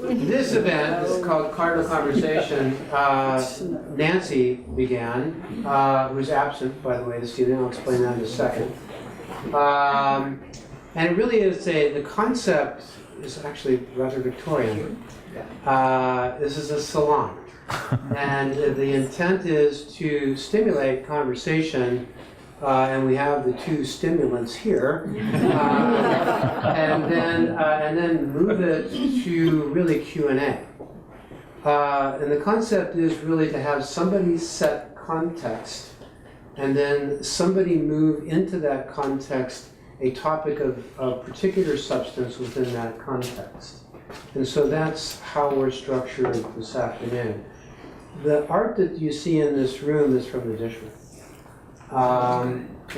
this event is called Cardinal Conversation. Nancy began, who's absent, by the way, this evening. I'll explain that in a second. And it really is the concept is actually rather Victorian. This is a salon. And the intent is to stimulate conversation, and we have the two stimulants here, and then move it to really Q&A. And the concept is really to have somebody set context, and then somebody move into that context a topic of particular substance within that context. And so that's how we're structured this afternoon. The art that you see in this room is from the dish room.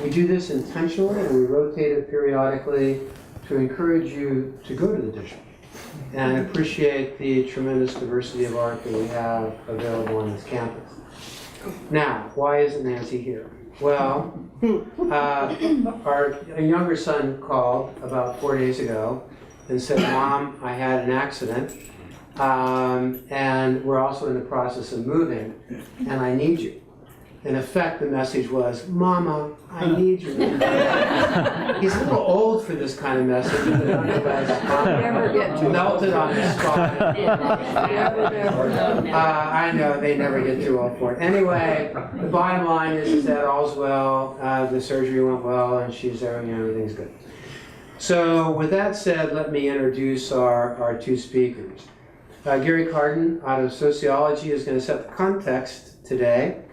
We do this intentionally, and we rotate it periodically to encourage you to go to the dish room and appreciate the tremendous diversity of art that we have available on this campus. Now, why isn't Nancy here? Well, our younger son called about 4 days ago and said, "Mom, I had an accident. And we're also in the process of moving, and I need you." In effect, the message was, "Mama, I need you." He's a little old for this kind of message, but nonetheless, melted on the spot. I know, they never get too old for it. Anyway, the bottom line is that all's well, the surgery went well, and she's there, and everything's good. So with that said, let me introduce our two speakers. Garrick Harden out of Sociology is going to set the context today,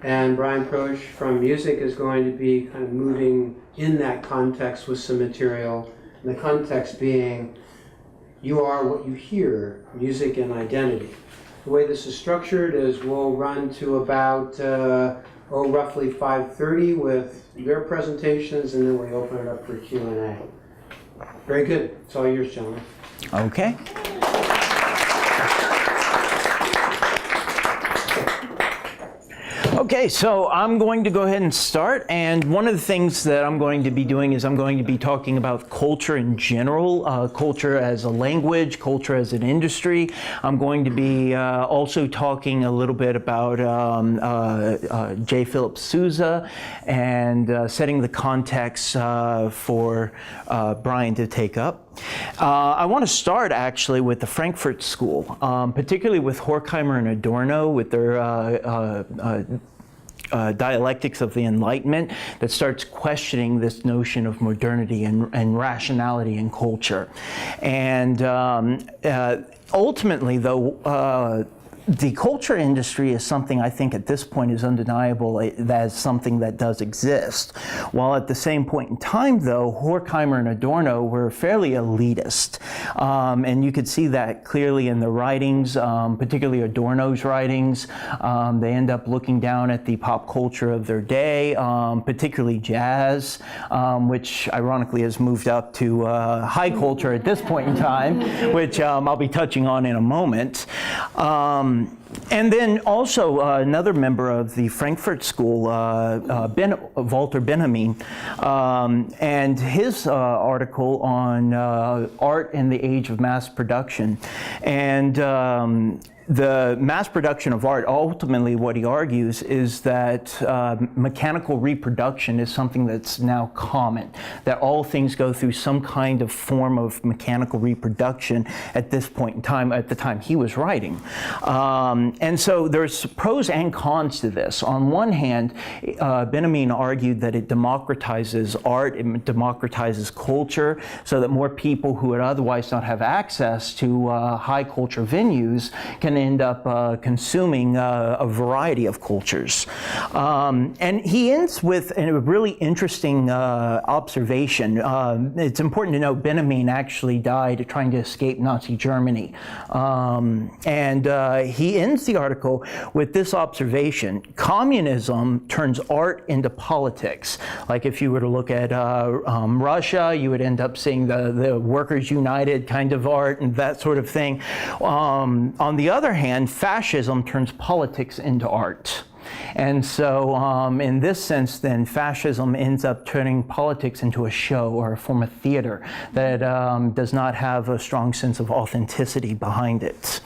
and Bryan Proksch from Music is going to be kind of moving in that context with some material, and the context being you are what you hear, music and identity. The way this is structured is we'll run to about roughly 5:30 with their presentations, and then we open it up for Q&A. Very good. It's all yours, gentlemen. Okay. Okay, so I'm going to go ahead and start, and one of the things that I'm going to be doing is I'm going to be talking about culture in general, culture as a language, culture as an industry. I'm going to be also talking a little bit about J. Philip Sousa and setting the context for Bryan to take up. I want to start actually with the Frankfurt School, particularly with Horkheimer and Adorno with their dialectics of the Enlightenment that starts questioning this notion of modernity and rationality in culture. And ultimately, though, the culture industry is something I think at this point is undeniable as something that does exist. While at the same point in time, though, Horkheimer and Adorno were fairly elitist. And you could see that clearly in the writings, particularly Adorno's writings. They end up looking down at the pop culture of their day, particularly jazz, which ironically has moved up to high culture at this point in time, which I'll be touching on in a moment. And then also another member of the Frankfurt School, Walter Benjamin, and his article on art in the age of mass production. And the mass production of art, ultimately what he argues is that mechanical reproduction is something that's now common, that all things go through some kind of form of mechanical reproduction at this point in time, at the time he was writing. And so there's pros and cons to this. On one hand, Benjamin argued that it democratizes art, it democratizes culture, so that more people who would otherwise not have access to high culture venues can end up consuming a variety of cultures. And he ends with a really interesting observation. It's important to know Benjamin actually died trying to escape Nazi Germany. And he ends the article with this observation: communism turns art into politics. Like if you were to look at Russia, you would end up seeing the Workers United kind of art and that sort of thing. On the other hand, fascism turns politics into art. And so in this sense, then, fascism ends up turning politics into a show or a form of theater that does not have a strong sense of authenticity behind it.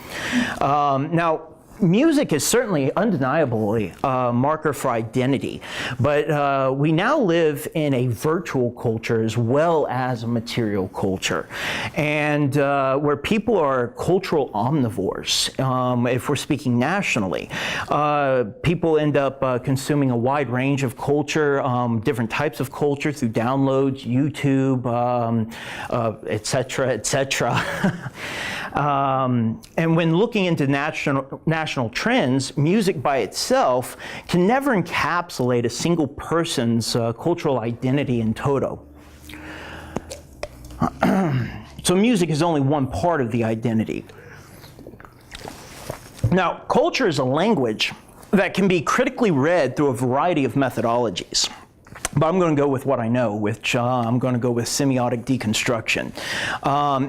Now, music is certainly undeniably a marker for identity, but we now live in a virtual culture as well as a material culture, and where people are cultural omnivores. If we're speaking nationally, people end up consuming a wide range of culture, different types of culture through downloads, YouTube, etc., etc. And when looking into national trends, music by itself can never encapsulate a single person's cultural identity in toto. So music is only one part of the identity. Now, culture is a language that can be critically read through a variety of methodologies. But I'm going to go with what I know, which I'm going to go with semiotic deconstruction.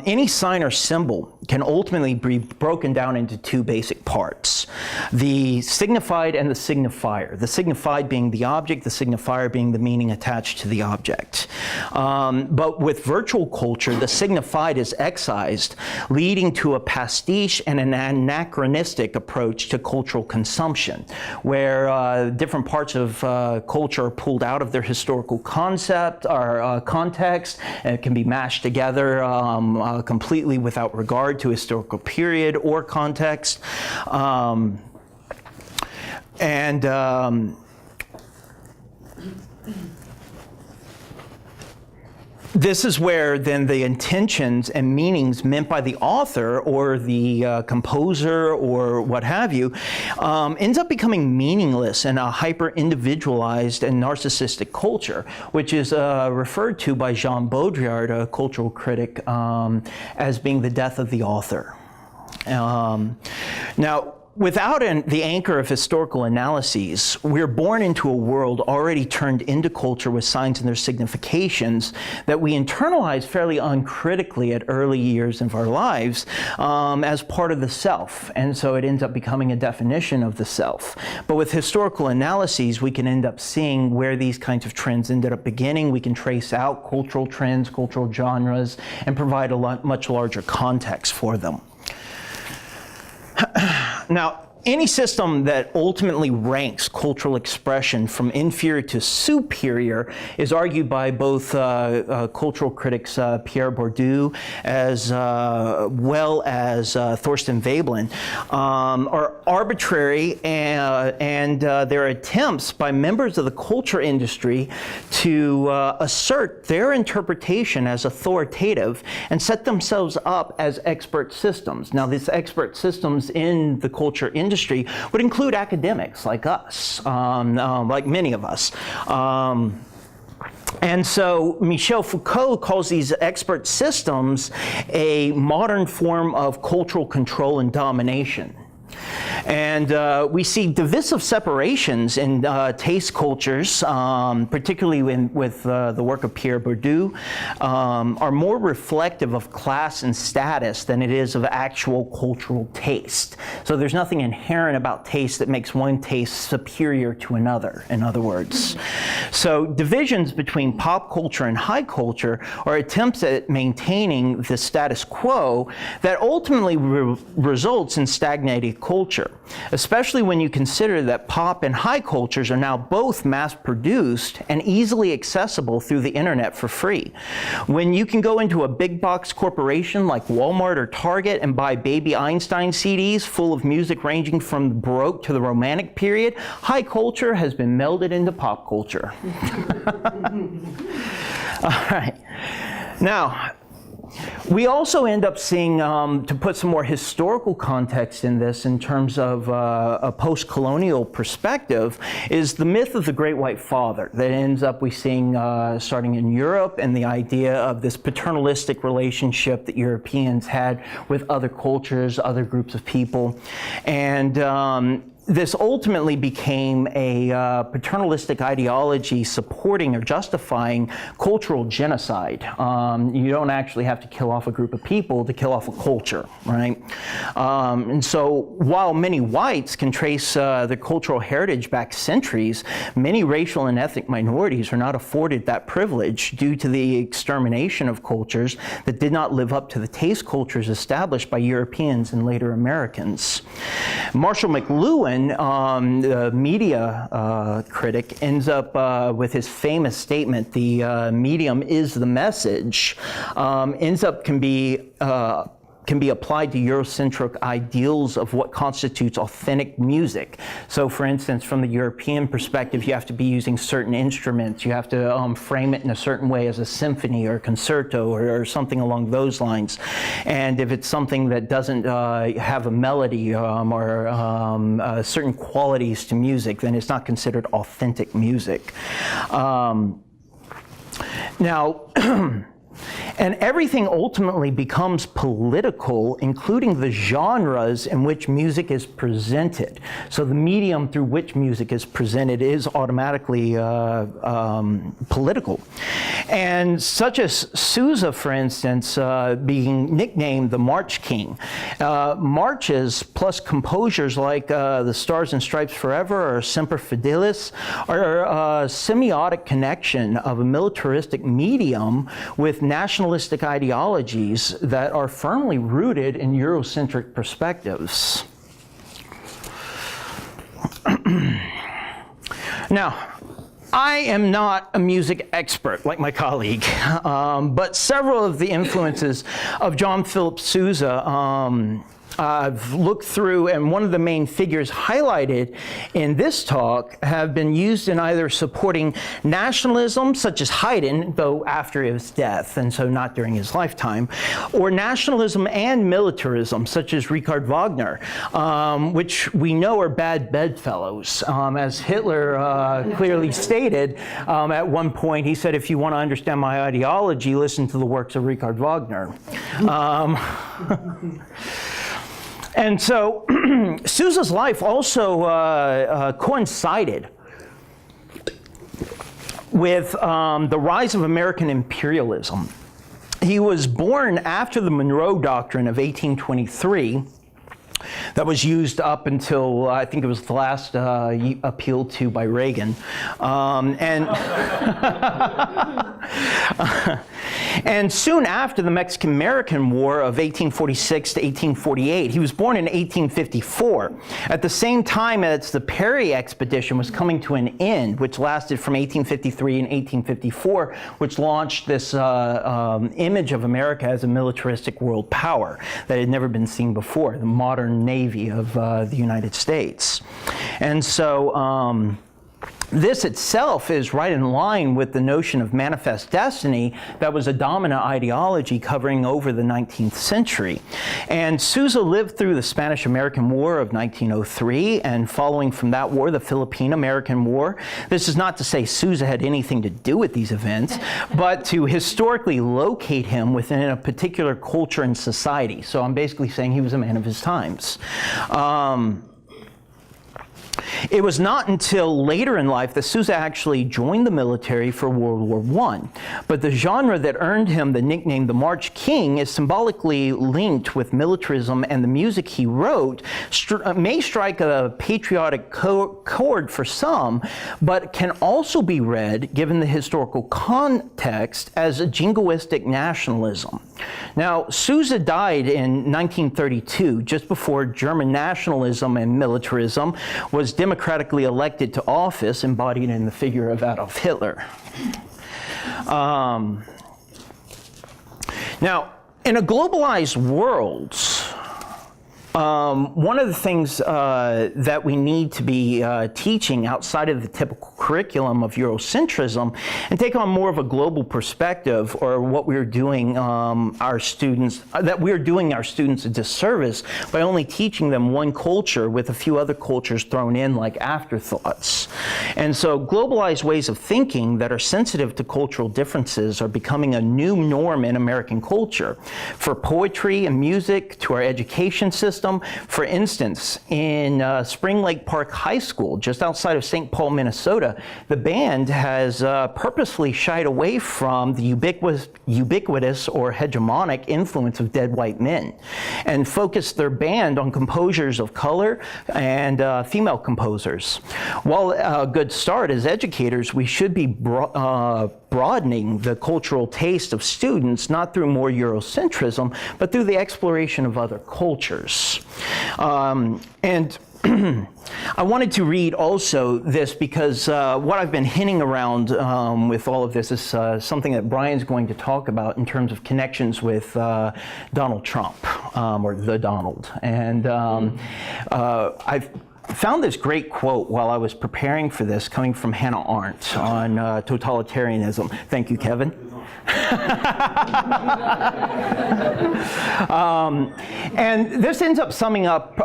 Any sign or symbol can ultimately be broken down into two basic parts: the signified and the signifier. The signified being the object, the signifier being the meaning attached to the object. But with virtual culture, the signified is excised, leading to a pastiche and an anachronistic approach to cultural consumption, where different parts of culture are pulled out of their historical concept or context, and it can be mashed together completely without regard to historical period or context. This is where then the intentions and meanings meant by the author or the composer or what have you ends up becoming meaningless in a hyper-individualized and narcissistic culture, which is referred to by Jean Baudrillard, a cultural critic, as being the death of the author. Now, without the anchor of historical analyses, we're born into a world already turned into culture with signs and their significations that we internalize fairly uncritically at early years of our lives as part of the self. And so it ends up becoming a definition of the self. But with historical analyses, we can end up seeing where these kinds of trends ended up beginning. We can trace out cultural trends, cultural genres, and provide a much larger context for them. Now, any system that ultimately ranks cultural expression from inferior to superior is argued by both cultural critics Pierre Bourdieu as well as Thorsten Veblen are arbitrary, and their attempts by members of the culture industry to assert their interpretation as authoritative and set themselves up as expert systems. Now, these expert systems in the culture industry would include academics like us, like many of us. And so Michel Foucault calls these expert systems a modern form of cultural control and domination. And we see divisive separations in taste cultures, particularly with the work of Pierre Bourdieu, are more reflective of class and status than it is of actual cultural taste. So there's nothing inherent about taste that makes one taste superior to another, in other words. So divisions between pop culture and high culture are attempts at maintaining the status quo that ultimately results in stagnated culture, especially when you consider that pop and high cultures are now both mass-produced and easily accessible through the internet for free. When you can go into a big box corporation like Walmart or Target and buy Baby Einstein CDs full of music ranging from the Baroque to the Romantic period, high culture has been melded into pop culture. All right. Now, we also end up seeing, to put some more historical context in this in terms of a post-colonial perspective, is the myth of the Great White Father that ends up we seeing starting in Europe, and the idea of this paternalistic relationship that Europeans had with other cultures, other groups of people. And this ultimately became a paternalistic ideology supporting or justifying cultural genocide. You don't actually have to kill off a group of people to kill off a culture, right? And so while many whites can trace their cultural heritage back centuries, many racial and ethnic minorities are not afforded that privilege due to the extermination of cultures that did not live up to the taste cultures established by Europeans and later Americans. Marshall McLuhan, the media critic, ends up with his famous statement, "The medium is the message," can be applied to Eurocentric ideals of what constitutes authentic music. So for instance, from the European perspective, you have to be using certain instruments, you have to frame it in a certain way as a symphony or a concerto or something along those lines. And if it's something that doesn't have a melody or certain qualities to music, then it's not considered authentic music. Now, and everything ultimately becomes political, including the genres in which music is presented. So the medium through which music is presented is automatically political. And such as Sousa, for instance, being nicknamed the March King. Marches plus composers like the Stars and Stripes Forever or Semper Fidelis are a semiotic connection of a militaristic medium with nationalistic ideologies that are firmly rooted in Eurocentric perspectives. Now, I am not a music expert like my colleague, but several of the influences of John Philip Sousa I've looked through, and one of the main figures highlighted in this talk have been used in either supporting nationalism, such as Haydn, though after his death, and so not during his lifetime, or nationalism and militarism, such as Richard Wagner, which we know are bad bedfellows. As Hitler clearly stated at one point, he said, if you want to understand my ideology, listen to the works of Richard Wagner. And so Sousa's life also coincided with the rise of American imperialism. He was born after the Monroe Doctrine of 1823 that was used up until, I think it was the last appealed to by Reagan. And soon after the Mexican-American War of 1846 to 1848, he was born in 1854. At the same time as the Perry expedition was coming to an end, which lasted from 1853 and 1854, which launched this image of America as a militaristic world power that had never been seen before, the modern Navy of the United States. And so this itself is right in line with the notion of manifest destiny that was a dominant ideology covering over the 19th century. And Sousa lived through the Spanish-American War of 1903, and following from that war, the Philippine-American War. This is not to say Sousa had anything to do with these events, but to historically locate him within a particular culture and society. So I'm basically saying he was a man of his times. It was not until later in life that Sousa actually joined the military for World War I. But the genre that earned him the nickname the March King is symbolically linked with militarism, and the music he wrote may strike a patriotic chord for some, but can also be read, given the historical context, as a jingoistic nationalism. Now, Sousa died in 1932, just before German nationalism and militarism was democratically elected to office, embodied in the figure of Adolf Hitler. Now, in a globalized world, one of the things that we need to be teaching outside of the typical curriculum of Eurocentrism and take on more of a global perspective, or what we're doing our students a disservice by only teaching them one culture with a few other cultures thrown in like afterthoughts. And so globalized ways of thinking that are sensitive to cultural differences are becoming a new norm in American culture. For poetry and music, to our education system. For instance, in Spring Lake Park High School, just outside of St. Paul, Minnesota, the band has purposefully shied away from the ubiquitous or hegemonic influence of dead white men and focused their band on composers of color and female composers. While a good start as educators, we should be broadening the cultural taste of students, not through more Eurocentrism, but through the exploration of other cultures. And I wanted to read also this because what I've been hinting around with all of this is something that Bryan's going to talk about in terms of connections with Donald Trump, or the Donald. And I've found this great quote while I was preparing for this, coming from Hannah Arendt on totalitarianism. Thank you, Kevin. And this ends up summing up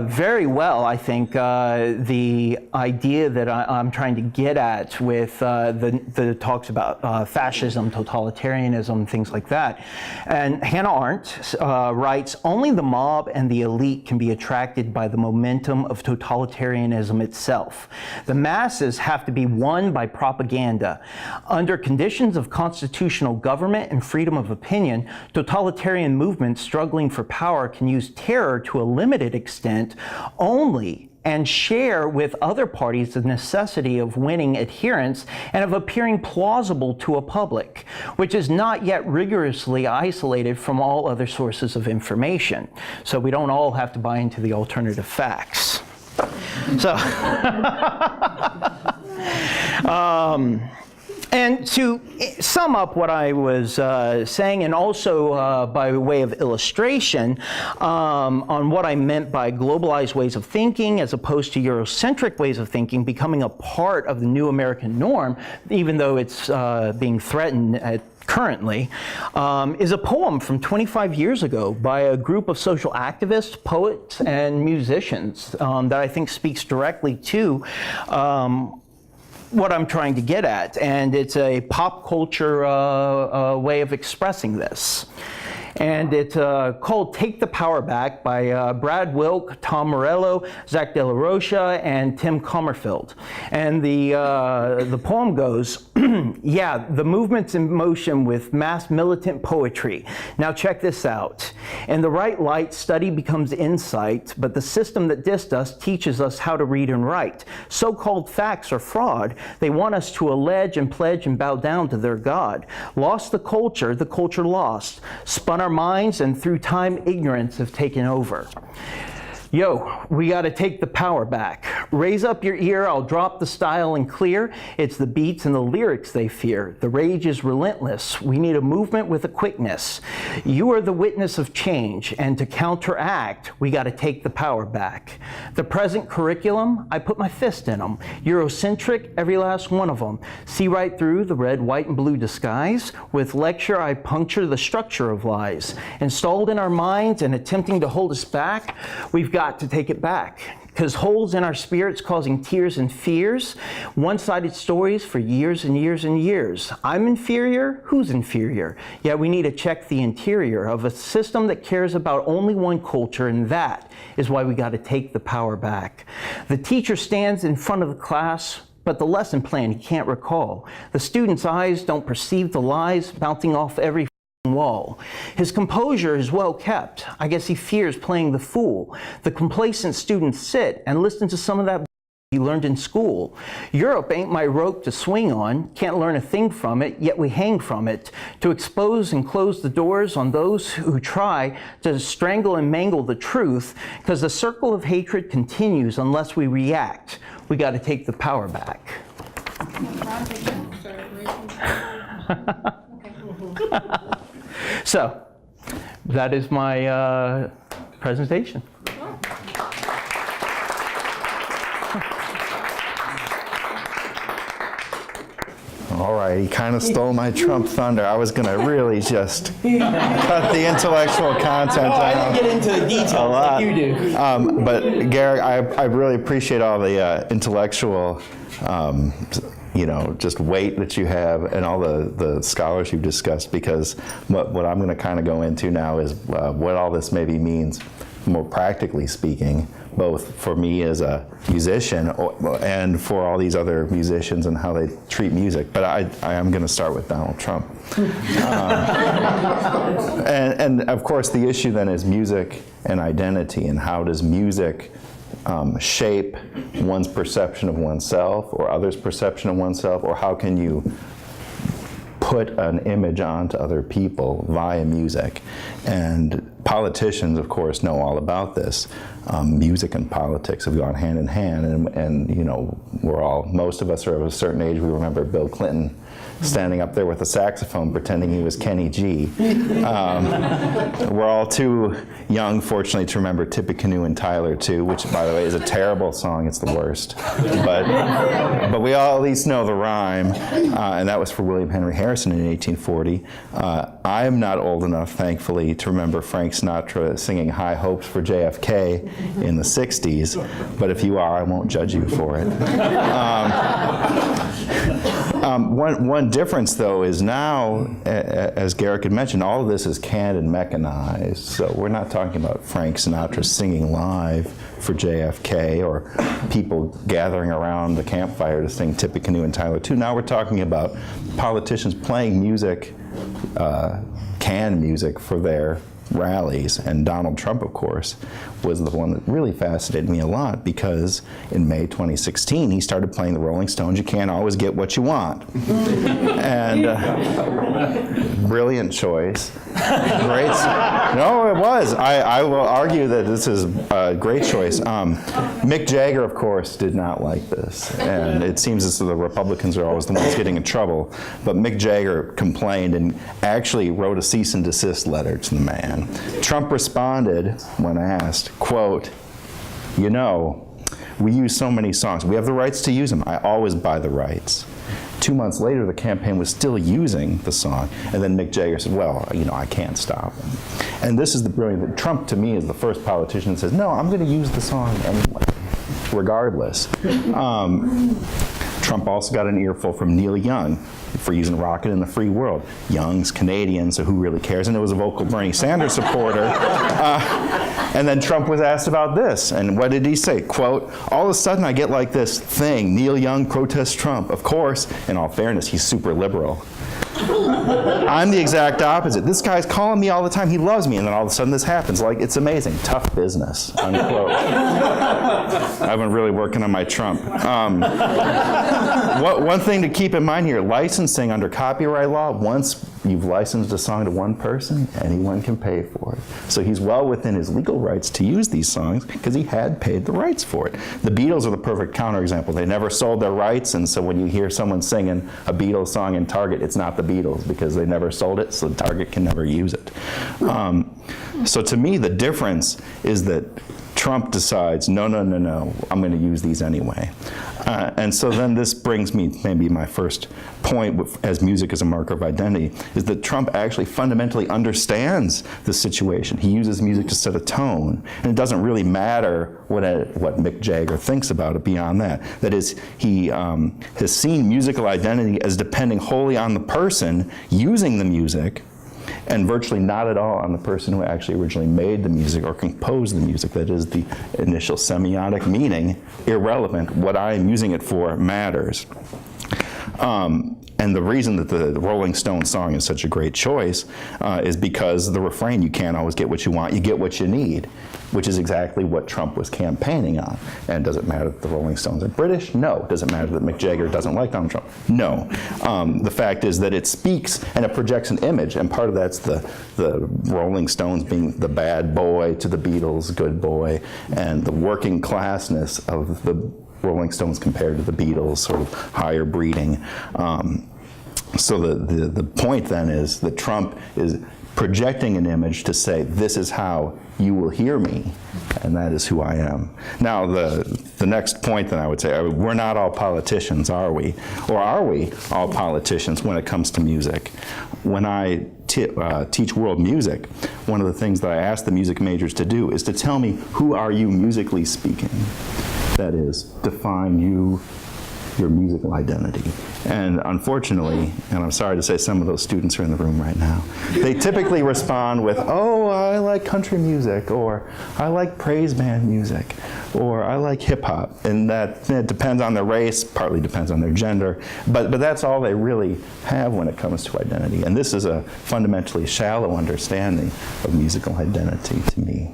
very well, I think, the idea that I'm trying to get at with the talks about fascism, totalitarianism, things like that. And Hannah Arendt writes, "Only the mob and the elite can be attracted by the momentum of totalitarianism itself. The masses have to be won by propaganda. Under conditions of constitutional government and freedom of opinion, totalitarian movements struggling for power can use terror to a limited extent only and share with other parties the necessity of winning adherents and of appearing plausible to a public, which is not yet rigorously isolated from all other sources of information." So we don't all have to buy into the alternative facts. So, and to sum up what I was saying, and also by way of illustration on what I meant by globalized ways of thinking as opposed to Eurocentric ways of thinking becoming a part of the new American norm, even though it's being threatened currently, is a poem from 25 years ago by a group of social activists, poets, and musicians that I think speaks directly to what I'm trying to get at, and it's a pop culture way of expressing this. And it's called Take the Power Back by Brad Wilk, Tom Morello, Zach De La Rocha, and Tim Commerfeld. And the poem goes, "Yeah, the movement's in motion with mass militant poetry. Now check this out. In the right light, study becomes insight, but the system that dissed us teaches us how to read and write. So-called facts are fraud. They want us to allege and pledge and bow down to their God. Lost the culture lost. Spun our minds, and through time, ignorance have taken over. Yo, we got to take the power back. Raise up your ear, I'll drop the style and clear. It's the beats and the lyrics they fear. The rage is relentless. We need a movement with a quickness. You are the witness of change, and to counteract, we got to take the power back. The present curriculum, I put my fist in them. Eurocentric, every last one of them. See right through the red, white, and blue disguise. With lecture, I puncture the structure of lies. Installed in our minds and attempting to hold us back, we've got to take it back, because holes in our spirits causing tears and fears, one-sided stories for years and years and years. I'm inferior? Who's inferior? Yeah, we need to check the interior of a system that cares about only one culture, and that is why we got to take the power back. The teacher stands in front of the class, but the lesson plan he can't recall. The student's eyes don't perceive the lies bouncing off every wall. His composure is well kept. I guess he fears playing the fool. The complacent students sit and listen to some of that he learned in school. Europe ain't my rope to swing on, can't learn a thing from it, yet we hang from it, to expose and close the doors on those who try to strangle and mangle the truth, because the circle of hatred continues unless we react. We got to take the power back. So, that is my presentation. All right, he kind of stole my Trump thunder. I was going to really just cut the intellectual content out. I didn't get into the details like you do. But Garrick, I really appreciate all the intellectual, just weight that you have and all the scholars you've discussed, because what I'm going to kind of go into now is what all this maybe means, more practically speaking, both for me as a musician and for all these other musicians and how they treat music. But I am going to start with Donald Trump. And of course the issue then is music and identity, and how does music shape one's perception of oneself or others' perception of oneself, or how can you put an image onto other people via music. And politicians, of course, know all about this. Music and politics have gone hand in hand, and most of us are of a certain age. We remember Bill Clinton standing up there with a saxophone pretending he was Kenny G. We're all too young, fortunately, to remember Tippecanoe and Tyler too, which, by the way, is a terrible song. It's the worst. But we all at least know the rhyme, and that was for William Henry Harrison in 1840. I am not old enough, thankfully, to remember Frank Sinatra singing High Hopes for JFK in the 60s, but if you are, I won't judge you for it. One difference, though, is now, as Garrick had mentioned, all of this is canned and mechanized. So we're not talking about Frank Sinatra singing live for JFK or people gathering around the campfire to sing Tippecanoe and Tyler too. Now we're talking about politicians playing music, canned music for their rallies. And Donald Trump, of course, was the one that really fascinated me a lot, because in May 2016 he started playing the Rolling Stones. You can't always get what you want. And brilliant choice. Great. No, it was. I will argue that this is a great choice. Mick Jagger, of course, did not like this, and it seems as though the Republicans are always the ones getting in trouble. But Mick Jagger complained and actually wrote a cease and desist letter to the man. Trump responded when asked, quote, we use so many songs. We have the rights to use them. I always buy the rights. 2 months later, the campaign was still using the song. And then Mick Jagger said, well, I can't stop him. And this is the brilliant, Trump to me is the first politician that says, no, I'm going to use the song anyway, regardless. Trump also got an earful from Neil Young for using Rocket in the Free World. Young's Canadian, so who really cares? And it was a vocal Bernie Sanders supporter. And then Trump was asked about this, and what did he say? Quote, all of a sudden I get like this thing, Neil Young protests Trump. Of course, in all fairness, he's super liberal. I'm the exact opposite. This guy's calling me all the time. He loves me. And then all of a sudden this happens. Like, it's amazing. Tough business, unquote. I've been really working on my Trump. One thing to keep in mind here, licensing under copyright law, once you've licensed a song to one person, anyone can pay for it. So he's well within his legal rights to use these songs because he had paid the rights for it. The Beatles are the perfect counterexample. They never sold their rights, and so when you hear someone singing a Beatles song in Target, it's not the Beatles because they never sold it, so Target can never use it. So to me, the difference is that Trump decides, no, I'm going to use these anyway. And so then this brings me maybe my first point as music as a marker of identity, is that Trump actually fundamentally understands the situation. He uses music to set a tone, and it doesn't really matter what Mick Jagger thinks about it beyond that. That is, he has seen musical identity as depending wholly on the person using the music, and virtually not at all on the person who actually originally made the music or composed the music. That is, the initial semiotic meaning, irrelevant. What I am using it for matters. And the reason that the Rolling Stones song is such a great choice is because the refrain, you can't always get what you want, you get what you need, which is exactly what Trump was campaigning on. And does it matter that the Rolling Stones are British? No. Does it matter that Mick Jagger doesn't like Donald Trump? No. The fact is that it speaks and it projects an image, and part of that's the Rolling Stones being the bad boy to the Beatles, good boy, and the working classness of the Rolling Stones compared to the Beatles, sort of higher breeding. So the point then is that Trump is projecting an image to say, this is how you will hear me, and that is who I am. Now, the next point that I would say, we're not all politicians, are we? Or are we all politicians when it comes to music? When I teach world music, one of the things that I ask the music majors to do is to tell me, who are you musically speaking? That is, define your musical identity. And unfortunately, and I'm sorry to say some of those students are in the room right now, they typically respond with, oh, I like country music, or I like praise band music, or I like hip hop. And that depends on their race, partly depends on their gender, but that's all they really have when it comes to identity. And this is a fundamentally shallow understanding of musical identity to me.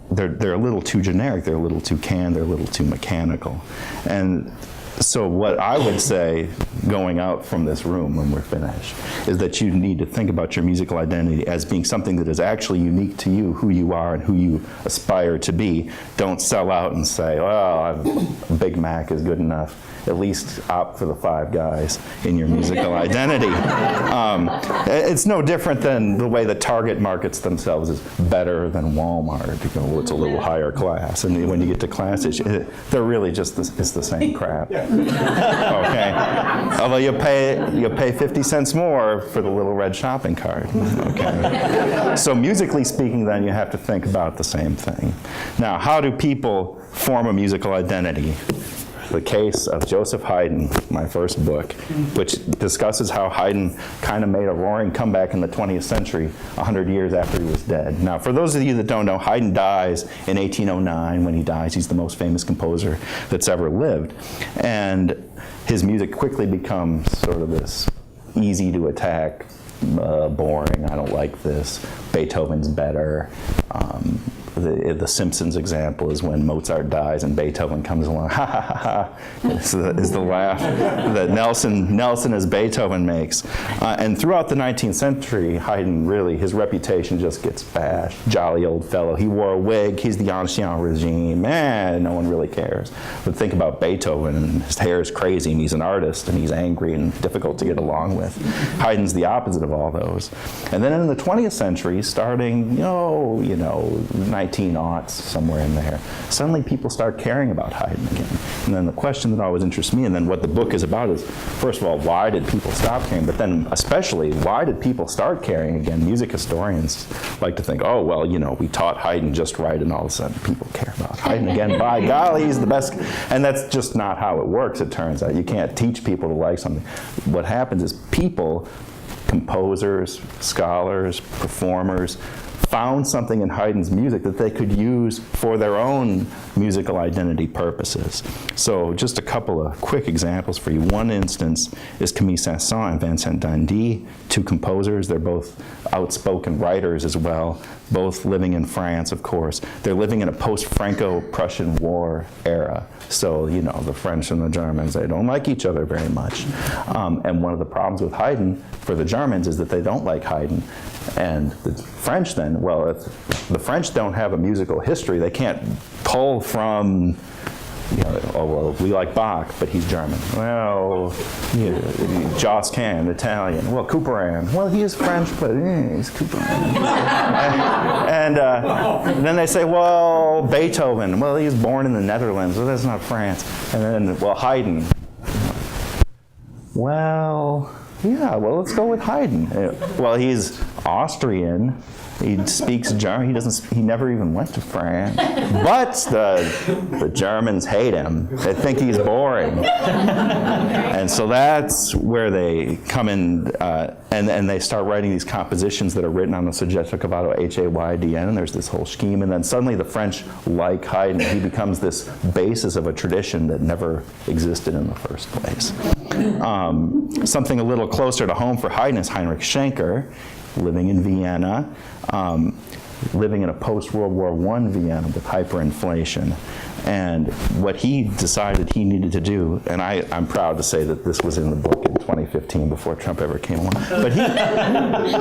They're a little too generic, they're a little too canned, they're a little too mechanical. And so what I would say, going out from this room when we're finished, is that you need to think about your musical identity as being something that is actually unique to you, who you are and who you aspire to be. Don't sell out and say, well, Big Mac is good enough. At least opt for the Five Guys in your musical identity. It's no different than the way that Target markets themselves as better than Walmart. You go, well, it's a little higher class. And when you get to class, they're really just it's the same crap. Okay. Although you pay 50 cents more for the little red shopping cart. Okay. So musically speaking, then you have to think about the same thing. Now, how do people form a musical identity? The case of Joseph Haydn, my first book, which discusses how Haydn kind of made a roaring comeback in the 20th century 100 years after he was dead. Now, for those of you that don't know, Haydn dies in 1809. When he dies, he's the most famous composer that's ever lived. And his music quickly becomes sort of this easy to attack, boring, I don't like this, Beethoven's better. The Simpsons example is when Mozart dies and Beethoven comes along. Ha ha ha ha! Is the laugh that Nelson as Beethoven makes. And throughout the 19th century, Haydn really, his reputation just gets bashed. Jolly old fellow. He wore a wig. He's the ancien regime. Man, no one really cares. But think about Beethoven, and his hair is crazy, and he's an artist, and he's angry and difficult to get along with. Haydn's the opposite of all those. And then in the 20th century, starting 1900s, somewhere in there, suddenly people start caring about Haydn again. And then the question that always interests me, and then what the book is about, is, first of all, why did people stop caring? But then especially, why did people start caring again? Music historians like to think, oh, well, we taught Haydn just right, and all of a sudden people care about Haydn again. By golly, he's the best. And that's just not how it works, it turns out. You can't teach people to like something. What happens is people, composers, scholars, performers, found something in Haydn's music that they could use for their own musical identity purposes. So just a couple of quick examples for you. One instance is Camille Saint-Saëns and Vincent d'Indy, two composers. They're both outspoken writers as well, both living in France, of course. They're living in a post-Franco-Prussian War era. So, the French and the Germans, they don't like each other very much. And one of the problems with Haydn for the Germans is that they don't like Haydn. And the French then, well, if the French don't have a musical history, they can't pull from, oh, well, we like Bach, but he's German. Well, Josquin, Italian. Well, Couperin. Well, he is French, but he's Couperin. and then they say, well, Beethoven. Well, he was born in the Netherlands. Well, that's not France. And then, well, Haydn. Well, yeah, well, let's go with Haydn. Well, he's Austrian. He speaks German. He never even went to France. But the Germans hate him. They think he's boring. And so that's where they come in, and they start writing these compositions that are written on the soggetto cavato Haydn, and there's this whole scheme. And then suddenly the French like Haydn. He becomes this basis of a tradition that never existed in the first place. Something a little closer to home for Haydn is Heinrich Schenker, living in Vienna, living in a post-World War I Vienna with hyperinflation. And what he decided he needed to do, and I'm proud to say that this was in the book in 2015 before Trump ever came along, but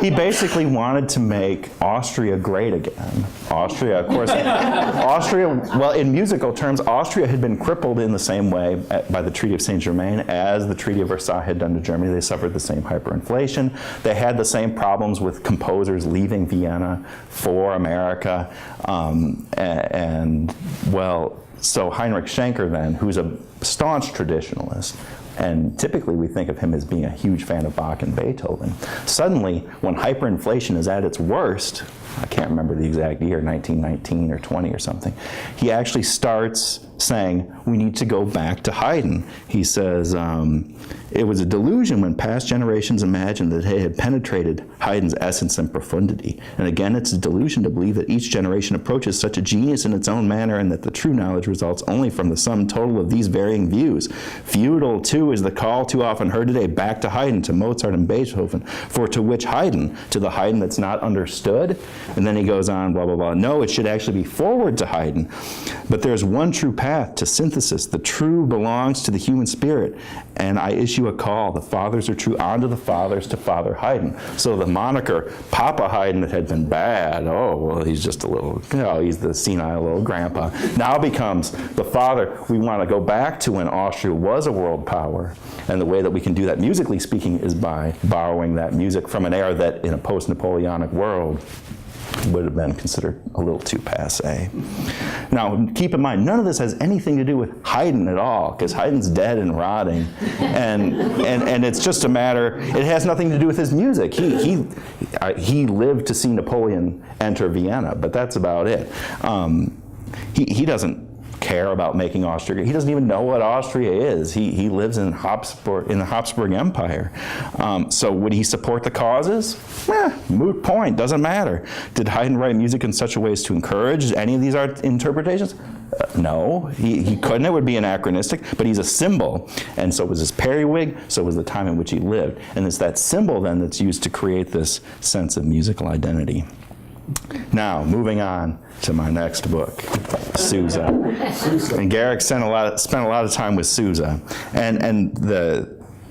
he basically wanted to make Austria great again. Austria, of course, well, in musical terms, Austria had been crippled in the same way by the Treaty of Saint-Germain as the Treaty of Versailles had done to Germany. They suffered the same hyperinflation. They had the same problems with composers leaving Vienna for America. So Heinrich Schenker then, who's a staunch traditionalist, and typically we think of him as being a huge fan of Bach and Beethoven. Suddenly, when hyperinflation is at its worst, I can't remember the exact year, 1919 or 20 or something, he actually starts saying, we need to go back to Haydn. He says, it was a delusion when past generations imagined that they had penetrated Haydn's essence and profundity. And again, it's a delusion to believe that each generation approaches such a genius in its own manner and that the true knowledge results only from the sum total of these varying views. Futile, too, is the call too often heard today back to Haydn, to Mozart and Beethoven, for to which Haydn? To the Haydn that's not understood? And then he goes on, blah, blah, blah. No, it should actually be forward to Haydn. But there's one true path to synthesis. The true belongs to the human spirit. And I issue a call. The fathers are true. On to the fathers, to Father Haydn. So the moniker Papa Haydn had been bad. Oh, well, he's just a little, he's the senile little grandpa. Now becomes the father. We want to go back to when Austria was a world power. And the way that we can do that, musically speaking, is by borrowing that music from an era that, in a post-Napoleonic world, would have been considered a little too passé. Now, keep in mind, none of this has anything to do with Haydn at all, because Haydn's dead and rotting, and it's just a matter. It has nothing to do with his music. He lived to see Napoleon enter Vienna, but that's about it. He doesn't care about making Austria. He doesn't even know what Austria is. He lives in the Habsburg Empire. So would he support the causes? Moot point, doesn't matter. Did Haydn write music in such a way as to encourage any of these art interpretations? No, he couldn't. It would be anachronistic, but he's a symbol. And so was his periwig, so was the time in which he lived. And it's that symbol then that's used to create this sense of musical identity. Now, moving on to my next book, Sousa. And Garrick spent a lot of time with Sousa. And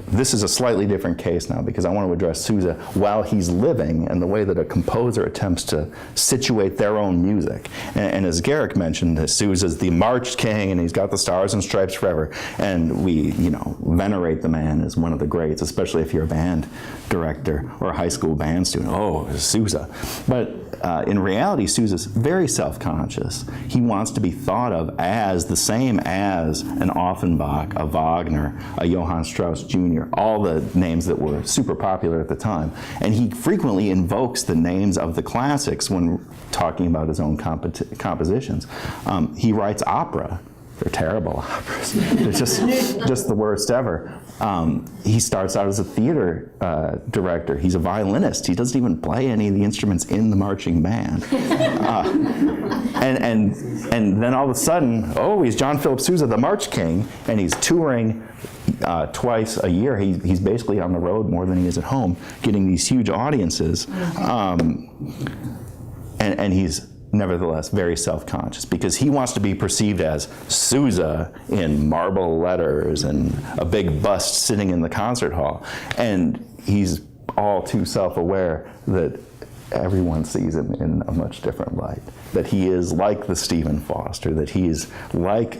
this is a slightly different case now, because I want to address Sousa while he's living and the way that a composer attempts to situate their own music. And as Garrick mentioned, Sousa's the March King, and he's got the Stars and Stripes forever. And we, venerate the man as one of the greats, especially if you're a band director or a high school band student. Oh, Sousa. But in reality, Sousa's very self-conscious. He wants to be thought of as the same as an Offenbach, a Wagner, a Johann Strauss Jr., all the names that were super popular at the time. And he frequently invokes the names of the classics when talking about his own compositions. He writes opera. They're terrible operas. They're just the worst ever. He starts out as a theater director. He's a violinist. He doesn't even play any of the instruments in the marching band. And then all of a sudden, he's John Philip Sousa, the March King, and he's touring twice a year. He's basically on the road more than he is at home, getting these huge audiences. And he's nevertheless very self-conscious, because he wants to be perceived as Sousa in marble letters and a big bust sitting in the concert hall. And he's all too self-aware that everyone sees him in a much different light, that he is like the Stephen Foster, that he's like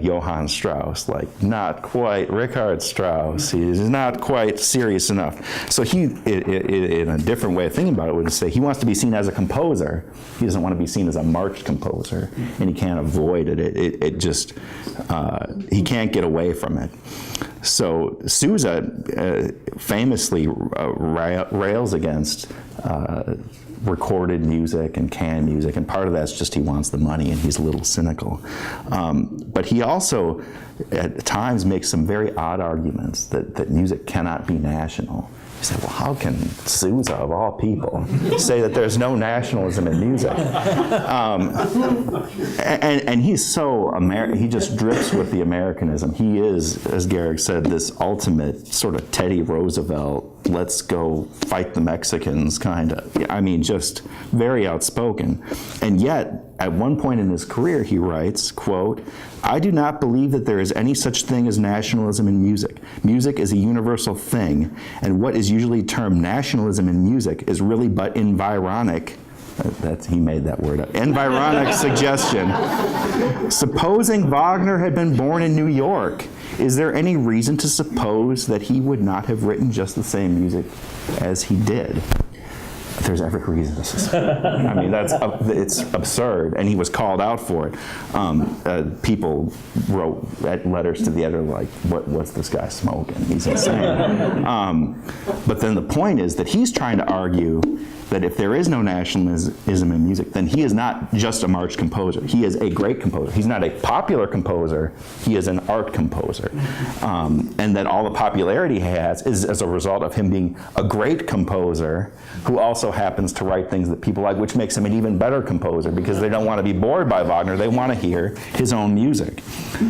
Johann Strauss, like not quite Richard Strauss. He's not quite serious enough. So he, in a different way of thinking about it, would say he wants to be seen as a composer. He doesn't want to be seen as a march composer, and he can't avoid it. It just, he can't get away from it. So Sousa famously rails against recorded music and canned music, and part of that's just he wants the money and he's a little cynical. But he also at times makes some very odd arguments that music cannot be national. He said, well, how can Sousa, of all people, say that there's no nationalism in music? And he's so he just drips with the Americanism. He is, as Garrick said, this ultimate sort of Teddy Roosevelt, let's go fight the Mexicans kind of. I mean, just very outspoken. And yet, at one point in his career, he writes, quote, "I do not believe that there is any such thing as nationalism in music. Music is a universal thing, and what is usually termed nationalism in music is really but environic," he made that word up, "environic suggestion. Supposing Wagner had been born in New York, is there any reason to suppose that he would not have written just the same music as he did?" There's every reason to suspect. I mean, it's absurd, and he was called out for it. People wrote letters to the editor like, what's this guy smoking? He's insane. But then the point is that he's trying to argue that if there is no nationalism in music, then he is not just a march composer. He is a great composer. He's not a popular composer. He is an art composer. And that all the popularity he has is as a result of him being a great composer who also happens to write things that people like, which makes him an even better composer because they don't want to be bored by Wagner. They want to hear his own music.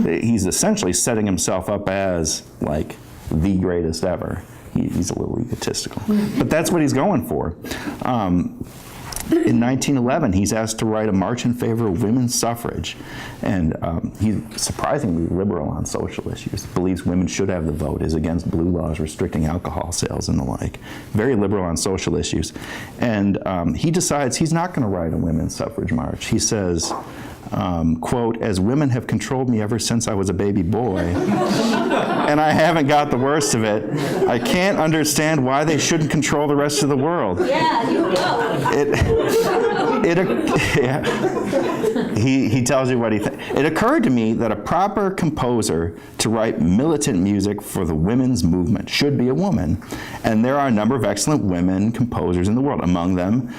He's essentially setting himself up as like the greatest ever. He's a little egotistical, but that's what he's going for. In 1911, he's asked to write a march in favor of women's suffrage, and he's surprisingly liberal on social issues, believes women should have the vote, is against blue laws restricting alcohol sales and the like. Very liberal on social issues. And he decides he's not going to write a women's suffrage march. He says, quote, "As women have controlled me ever since I was a baby boy, and I haven't got the worst of it, I can't understand why they shouldn't control the rest of the world." Yeah, you go. He tells you what he thinks. "It occurred to me that a proper composer to write militant music for the women's movement should be a woman, and there are a number of excellent women composers in the world, among them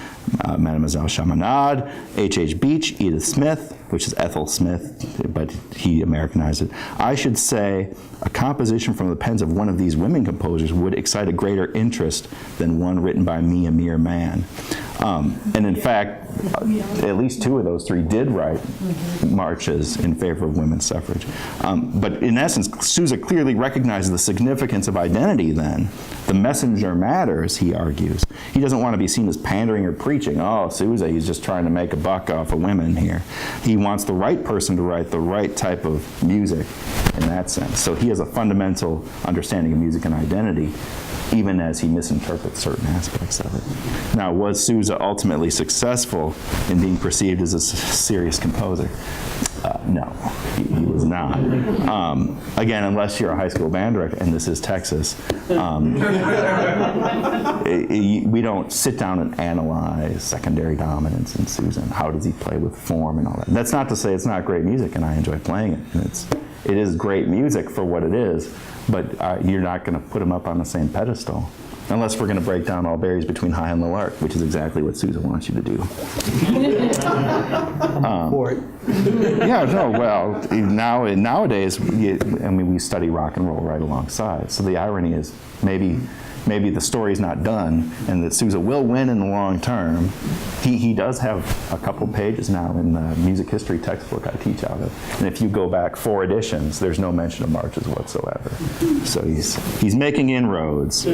Mademoiselle Chaminade, H.H. Beach, Edith Smith," which is Ethel Smith, but he Americanized it. "I should say a composition from the pens of one of these women composers would excite a greater interest than one written by me, a mere man." And in fact, at least two of those three did write marches in favor of women's suffrage. But in essence, Sousa clearly recognizes the significance of identity then. The messenger matters, he argues. He doesn't want to be seen as pandering or preaching. Oh, Sousa, he's just trying to make a buck off of women here. He wants the right person to write the right type of music in that sense. So he has a fundamental understanding of music and identity, even as he misinterprets certain aspects of it. Now, was Sousa ultimately successful in being perceived as a serious composer? No, he was not. Again, unless you're a high school band director, and this is Texas, we don't sit down and analyze secondary dominance in Sousa. How does he play with form and all that? That's not to say it's not great music, and I enjoy playing it. And it is great music for what it is, but you're not going to put him up on the same pedestal. Unless we're going to break down all barriers between high and low art, which is exactly what Sousa wants you to do. Yeah, no, well, nowadays, we study rock and roll right alongside. So the irony is maybe the story's not done, and that Sousa will win in the long term. He does have a couple pages now in the music history textbook I teach out of, and if you go back 4 editions, there's no mention of marches whatsoever. So he's making inroads.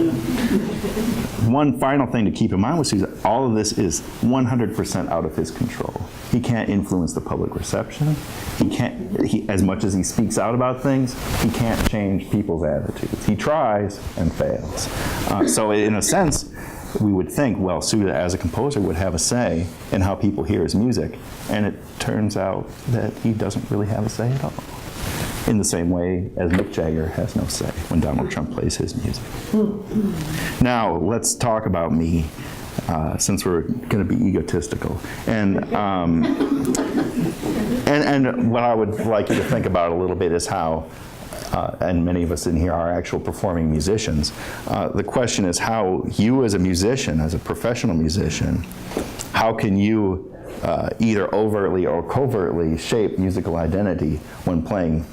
One final thing to keep in mind with Sousa: all of this is 100% out of his control. He can't influence the public reception. As much as he speaks out about things, he can't change people's attitudes. He tries and fails. So in a sense, we would think, well, Sousa as a composer would have a say in how people hear his music, and it turns out that he doesn't really have a say at all. In the same way as Mick Jagger has no say when Donald Trump plays his music. Now, let's talk about me, since we're going to be egotistical. And what I would like you to think about a little bit is how, and many of us in here are actual performing musicians. The question is how you as a musician, as a professional musician, how can you either overtly or covertly shape musical identity when playing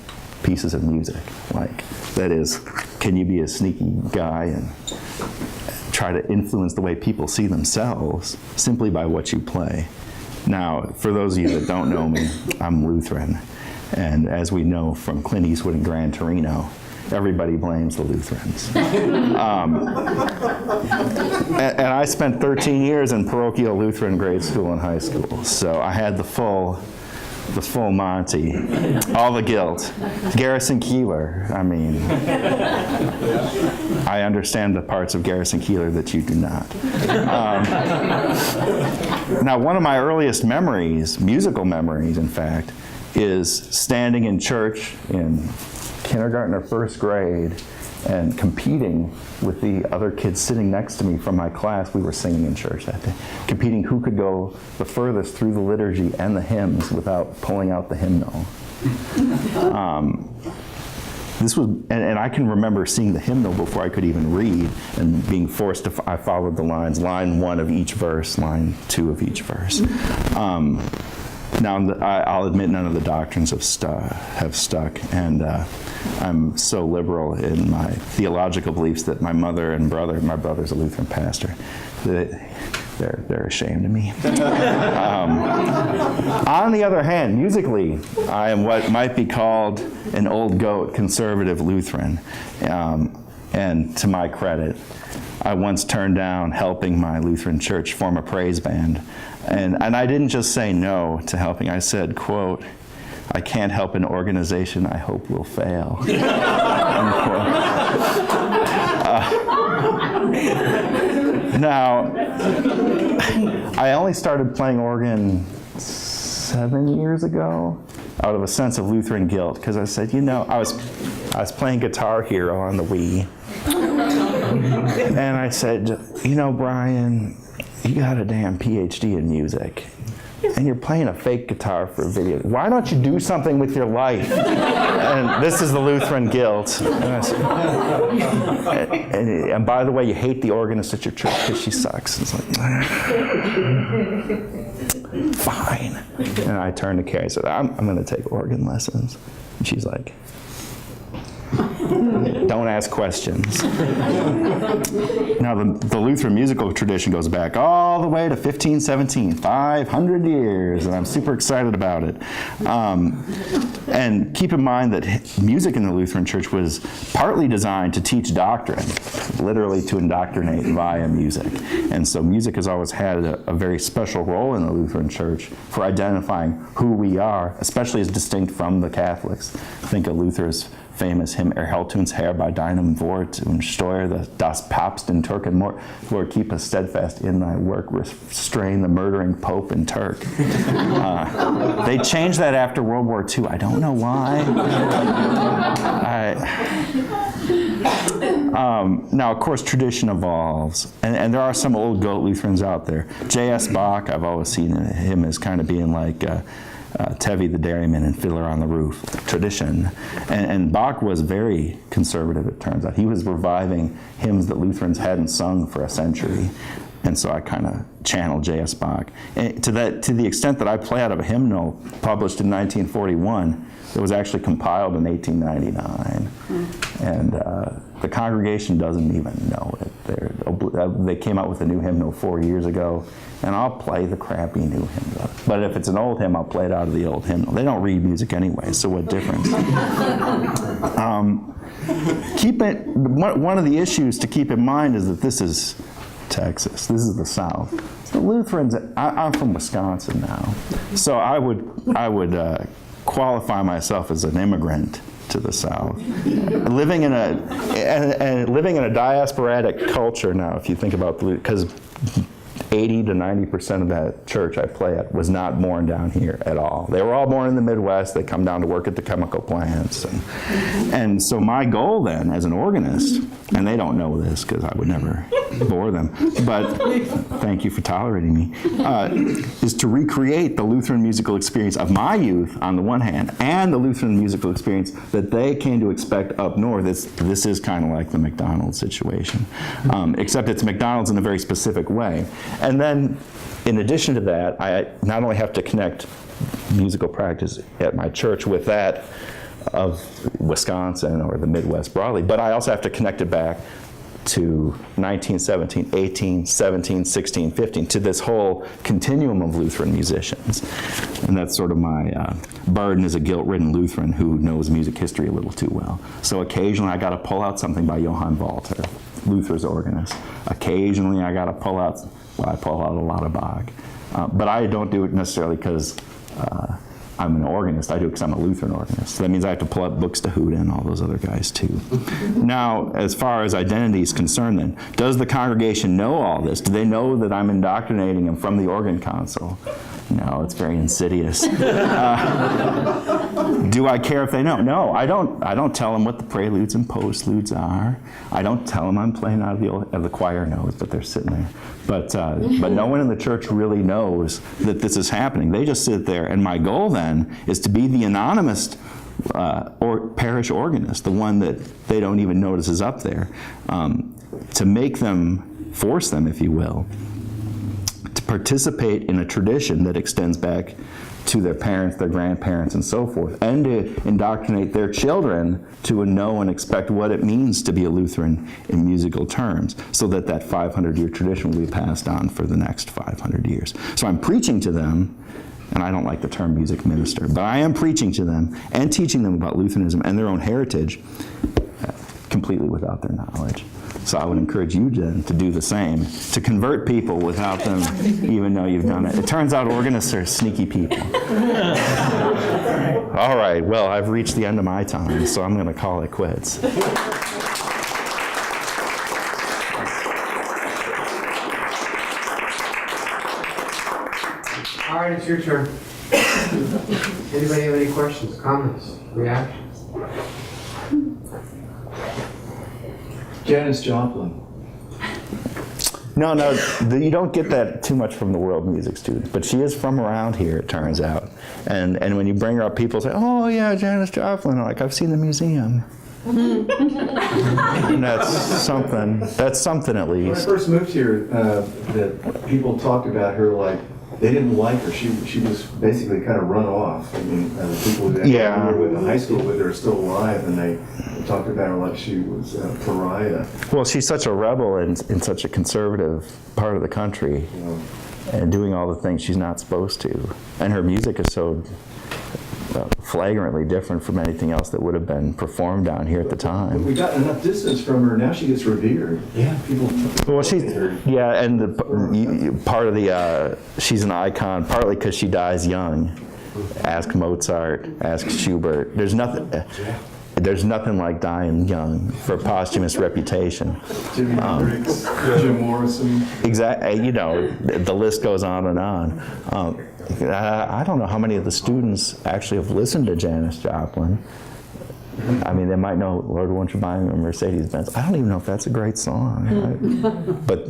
pieces of music? Like, that is, can you be a sneaky guy and try to influence the way people see themselves simply by what you play? Now, for those of you that don't know me, I'm Lutheran. And as we know from Clint Eastwood and Gran Torino, everybody blames the Lutherans. And I spent 13 years in parochial Lutheran grade school and high school, so I had the full Monty, all the guilt. Garrison Keillor, I mean, I understand the parts of Garrison Keillor that you do not. Now, one of my earliest memories, musical memories, in fact, is standing in church in kindergarten or first grade and competing with the other kids sitting next to me from my class. We were singing in church that day, competing who could go the furthest through the liturgy and the hymns without pulling out the hymnal. This was, and I can remember seeing the hymnal before I could even read and being forced to, I followed the lines, line 1 of each verse, line 2 of each verse. Now, I'll admit none of the doctrines have stuck, and I'm so liberal in my theological beliefs that my mother and brother, my brother's a Lutheran pastor, they're ashamed of me. On the other hand, musically, I am what might be called an old goat, conservative Lutheran, and to my credit, I once turned down helping my Lutheran church form a praise band. And I didn't just say no to helping. I said, quote, "I can't help an organization I hope will fail." Now, I only started playing organ 7 years ago out of a sense of Lutheran guilt, because I said, you know, I was playing Guitar Hero on the Wii. And I said, you know, Bryan, you got a damn PhD in music, and you're playing a fake guitar for a video. Why don't you do something with your life? And this is the Lutheran guilt. And by the way, you hate the organist at your church because she sucks. It's like, fine. And I turned to Carrie and said, I'm going to take organ lessons. And she's like, don't ask questions. Now, the Lutheran musical tradition goes back all the way to 1517, 500 years, and I'm super excited about it. And keep in mind that music in the Lutheran Church was partly designed to teach doctrine, literally to indoctrinate via music. And so music has always had a very special role in the Lutheran Church for identifying who we are, especially as distinct from the Catholics. Think of Luther's famous hymn, Erhält uns Herr bei deinem Wort und steuer das Papst in Turk and Mort. Lord, keep us steadfast in thy work, restrain the murdering Pope and Turk. They changed that after World War II. I don't know why. Now, of course, tradition evolves, and there are some old goat Lutherans out there. J.S. Bach, I've always seen him as kind of being like Tevye the Dairyman and Fiddler on the Roof, tradition. And Bach was very conservative, it turns out. He was reviving hymns that Lutherans hadn't sung for a century. And so I kind of channeled J.S. Bach. And to the extent that I play out of a hymnal published in 1941, it was actually compiled in 1899. And the congregation doesn't even know it. They came out with a new hymnal 4 years ago, and I'll play the crappy new hymnal. But if it's an old hymn, I'll play it out of the old hymnal. They don't read music anyway, so what difference? One of the issues to keep in mind is that this is Texas. This is the South. The Lutherans, I'm from Wisconsin now, so I would qualify myself as an immigrant to the South, living in a diasporatic culture now. If you think about because 80 to 90% of that church I play at was not born down here at all. They were all born in the Midwest. They come down to work at the chemical plants. And so my goal then as an organist, and they don't know this because I would never bore them, but thank you for tolerating me, is to recreate the Lutheran musical experience of my youth on the one hand, and the Lutheran musical experience that they came to expect up north. This is kind of like the McDonald's situation, except it's McDonald's in a very specific way. And then, in addition to that, I not only have to connect musical practice at my church with that of Wisconsin or the Midwest broadly, but I also have to connect it back to 1917, 18, 17, 16, 15, to this whole continuum of Lutheran musicians. And that's sort of my burden as a guilt-ridden Lutheran who knows music history a little too well. So occasionally I got to pull out something by Johann Walter, Luther's organist. Occasionally I got to pull out, well, I pull out a lot of Bach. But I don't do it necessarily because I'm an organist. I do it because I'm a Lutheran organist. So that means I have to pull out books to Huda and all those other guys too. Now, as far as identity is concerned then, does the congregation know all this? Do they know that I'm indoctrinating them from the organ console? No, it's very insidious. Do I care if they know? No, I don't tell them what the preludes and postludes are. I don't tell them I'm playing out of the choir notes, but they're sitting there. But no one in the church really knows that this is happening. They just sit there, and my goal then is to be the anonymous or parish organist, the one that they don't even notice is up there, to make them, force them, if you will, to participate in a tradition that extends back to their parents, their grandparents, and so forth, and to indoctrinate their children to know and expect what it means to be a Lutheran in musical terms, so that that 500-year tradition will be passed on for the next 500 years. So I'm preaching to them, and I don't like the term music minister, but I am preaching to them and teaching them about Lutheranism and their own heritage completely without their knowledge. So I would encourage you then to do the same, to convert people without them even know you've done it. It turns out organists are sneaky people. All right, well, I've reached the end of my time, so I'm going to call it quits. All right, it's your turn. Anybody have any questions, comments, reactions? Janis Joplin. No, you don't get that too much from the world music students, but she is from around here, it turns out. And when you bring her up, people say, oh yeah, Janis Joplin, like I've seen the museum. And that's something at least. When I first moved here, that people talked about her like they didn't like her. She was basically kind of run off. I mean, the people that were with the high school with her are still alive, and they talked about her like she was a pariah. Well, she's such a rebel in such a conservative part of the country, and doing all the things she's not supposed to. And her music is so flagrantly different from anything else that would have been performed down here at the time. We got enough distance from her. Now she gets revered. Yeah, people. Well, part of the she's an icon partly because she dies young. Ask Mozart. Ask Schubert. There's nothing like dying young for posthumous reputation. Jimi Hendrix, Jim Morrison. Exactly. You know, the list goes on and on. I don't know how many of the students actually have listened to Janis Joplin. I mean, they might know, Lord, won't you buy me a Mercedes-Benz? I don't even know if that's a great song. Right? But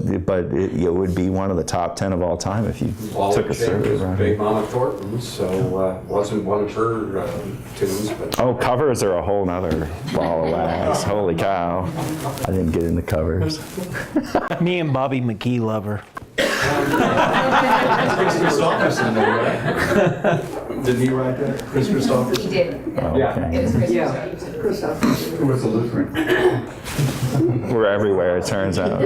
it would be one of the top 10 of all time if you took a survey around Big Mama Thornton, so wasn't one of her tunes. But oh, covers are a whole nother ball of wax. Holy cow. I didn't get into covers. Me and Bobby McGee love her. Chris Christopherson, right? Did he write that? Chris Christopherson? He did. Oh, okay. It was Chris Christopherson. Who was a Lutheran? We're everywhere, it turns out.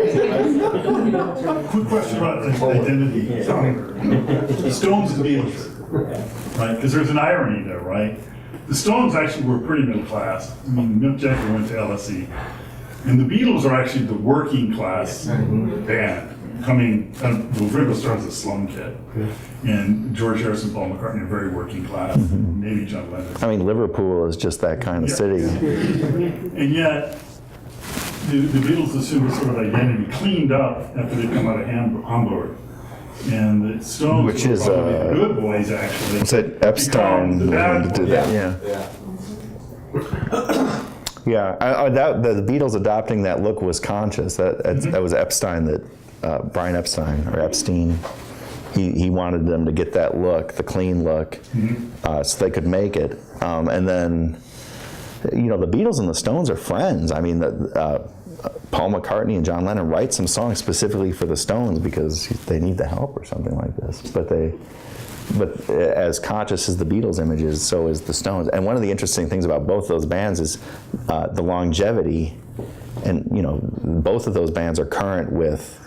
Quick question about identity. The Stones and the Beatles, right? Because there's an irony there, right? The Stones actually were pretty middle class. I mean, Mick Jagger went to LSE. And the Beatles are actually the working class band. Coming, well, Ringo starts as a slum kid, and George Harrison, Paul McCartney are very working class, maybe John Lennon. I mean, Liverpool is just that kind of city. And yet, the Beatles assumed a sort of identity, cleaned up after they come out of Hamburg. And the Stones Which were is, probably the good boys, actually. Was it Epstein? The bad who did boys. that? Yeah. The Beatles adopting that look was conscious. That was Epstein, Brian Epstein, or Epstein. He wanted them to get that look, the clean look, so they could make it. And then, the Beatles and the Stones are friends. I mean, Paul McCartney and John Lennon write some songs specifically for the Stones because they need the help or something like this. But as conscious as the Beatles image is, so is the Stones. And one of the interesting things about both those bands is the longevity And both of those bands are current with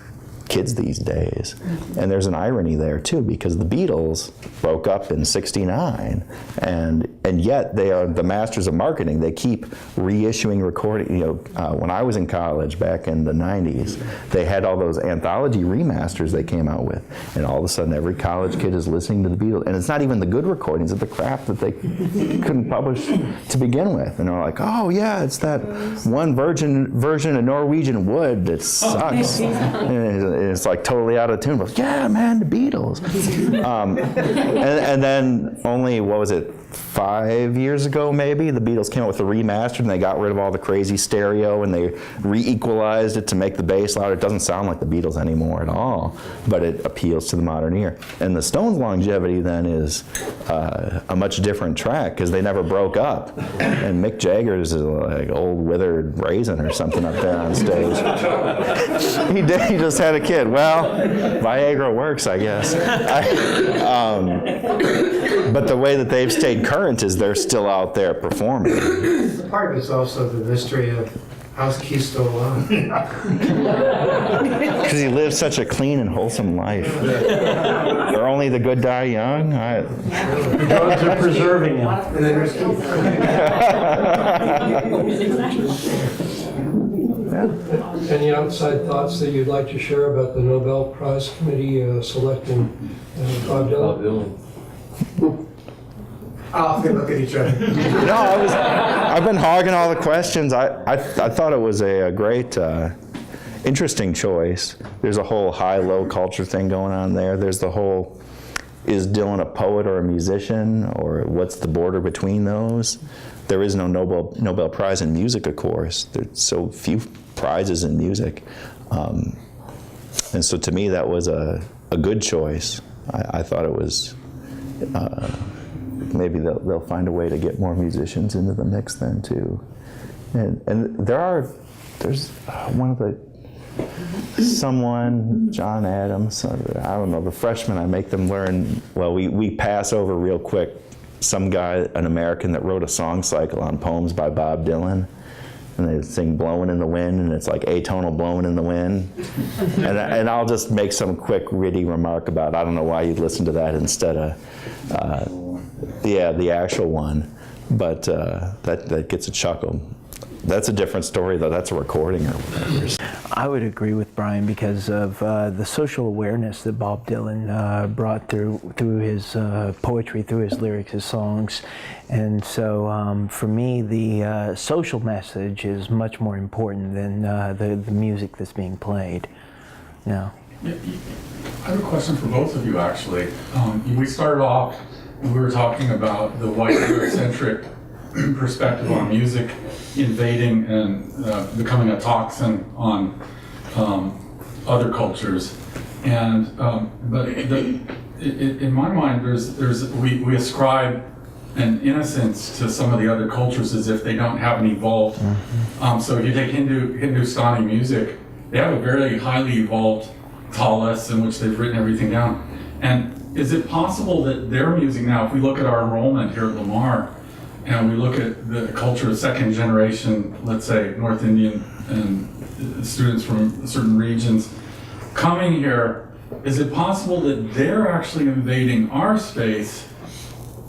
kids these days. And there's an irony there too, because the Beatles broke up in '69, and yet they are the masters of marketing. They keep reissuing recording. When I was in college back in the '90s, they had all those anthology remasters they came out with, and all of a sudden every college kid is listening to the Beatles, and it's not even the good recordings, it's the crap that they couldn't publish to begin with. And they're like, oh yeah, it's that one version of Norwegian Wood that sucks. And it's like totally out of tune, but yeah, man, the Beatles. And then only, what was it, 5 years ago maybe, the Beatles came out with a remaster and they got rid of all the crazy stereo and they re-equalized it to make the bass louder. It doesn't sound like the Beatles anymore at all, but it appeals to the modern ear. And the Stones' longevity then is a much different track because they never broke up. And Mick Jagger's is like old withered raisin or something up there on stage. He just had a kid. Well, Viagra works, I guess. But the way that they've stayed current is they're still out there performing. Part of it's also the mystery of how's Keith still alive. Because he lives such a clean and wholesome life. Or only the good die young? Drugs are preserving him. And then there's Any outside thoughts that you'd like to share about the Nobel Prize Committee selecting Bob Dylan? Oh, they look at each other. No, I've been hogging all the questions. I thought it was a great, interesting choice. There's a whole high-low culture thing going on there. There's the whole, is Dylan a poet or a musician, or what's the border between those? There is no Nobel Prize in music, of course. There's so few prizes in music. And so to me, that was a good choice. I thought it was, maybe they'll find a way to get more musicians into the mix then too. And there's one of the, John Adams, I don't know, the freshmen, I make them learn, well, we pass over real quick some guy, an American, that wrote a song cycle on poems by Bob Dylan. And they sing Blowing in the Wind, and it's like atonal blowing in the wind. And I'll just make some quick, witty remark about, I don't know why you'd listen to that instead of, the actual one. But that gets a chuckle. That's a different story, though. That's a recording or whatever. I would agree with Bryan because of the social awareness that Bob Dylan brought through his poetry, through his lyrics, his songs. And so for me, the social message is much more important than the music that's being played. Yeah. I have a question for both of you, actually. We started off, we were talking about the white Eurocentric perspective on music invading and becoming a toxin on other cultures, and but in my mind, we ascribe an innocence to some of the other cultures as if they don't have an evolved. So if you take Hindustani music, they have a very highly evolved talas in which they've written everything down. And is it possible that their music now, if we look at our enrollment here at Lamar, and we look at the culture of second generation, let's say North Indian and students from certain regions coming here, is it possible that they're actually invading our space,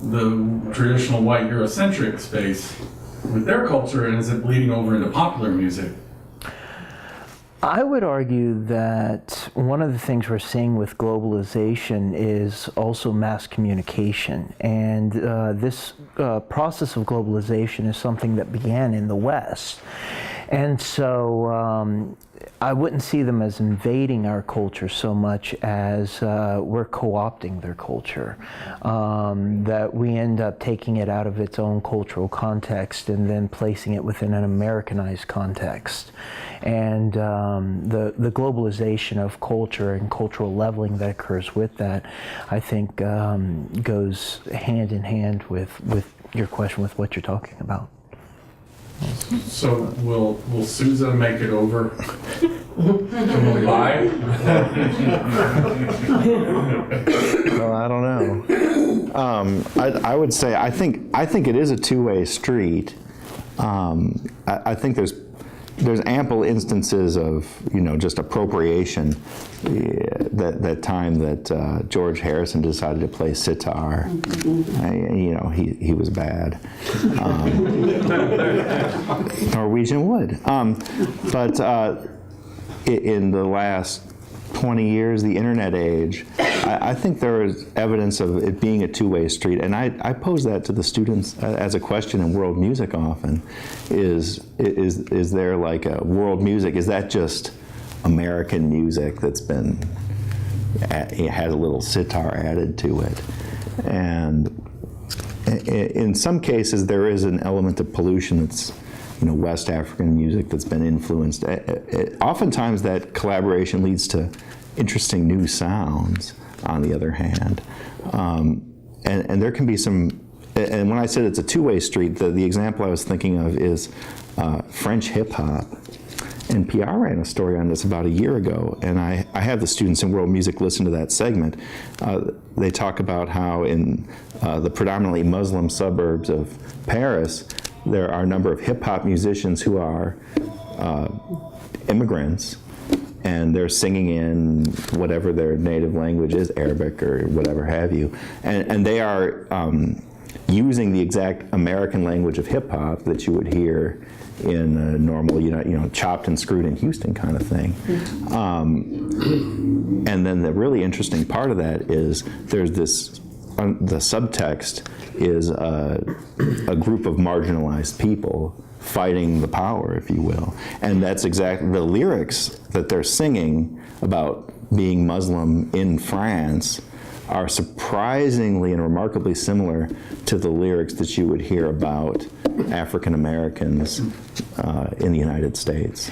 the traditional white Eurocentric space, with their culture, and is it bleeding over into popular music? I would argue that one of the things we're seeing with globalization is also mass communication. And this process of globalization is something that began in the West. And so I wouldn't see them as invading our culture so much as we're co-opting their culture. That we end up taking it out of its own cultural context and then placing it within an Americanized context. And the globalization of culture and cultural leveling that occurs with that, I think goes hand in hand with your question, with what you're talking about. So will Sousa make it over to Mumbai? Well, I don't know. I would say I think it is a two-way street. I think there's there's ample instances of, just appropriation. That time that George Harrison decided to play sitar, he was bad. Norwegian wood. But in the last 20 years, the internet age, I think there is evidence of it being a two-way street, and I pose that to the students as a question in world music often. Is there like a world music? Is that just American music that's been, it has a little sitar added to it? And in some cases, there is an element of pollution that's West African music that's been influenced. Oftentimes that collaboration leads to interesting new sounds, on the other hand. And there can be some, and when I said it's a two-way street, the example I was thinking of is French hip-hop. And PR ran a story on this about a year ago, and I had the students in world music listen to that segment. They talk about how in the predominantly Muslim suburbs of Paris, there are a number of hip-hop musicians who are immigrants, and they're singing in whatever their native language is, Arabic or whatever have you, and they are using the exact American language of hip-hop that you would hear in a normal, chopped and screwed in Houston kind of thing. And then the really interesting part of that is there's this, the subtext is a group of marginalized people fighting the power, if you will. And that's exactly the lyrics that they're singing about being Muslim in France are surprisingly and remarkably similar to the lyrics that you would hear about African Americans in the United States.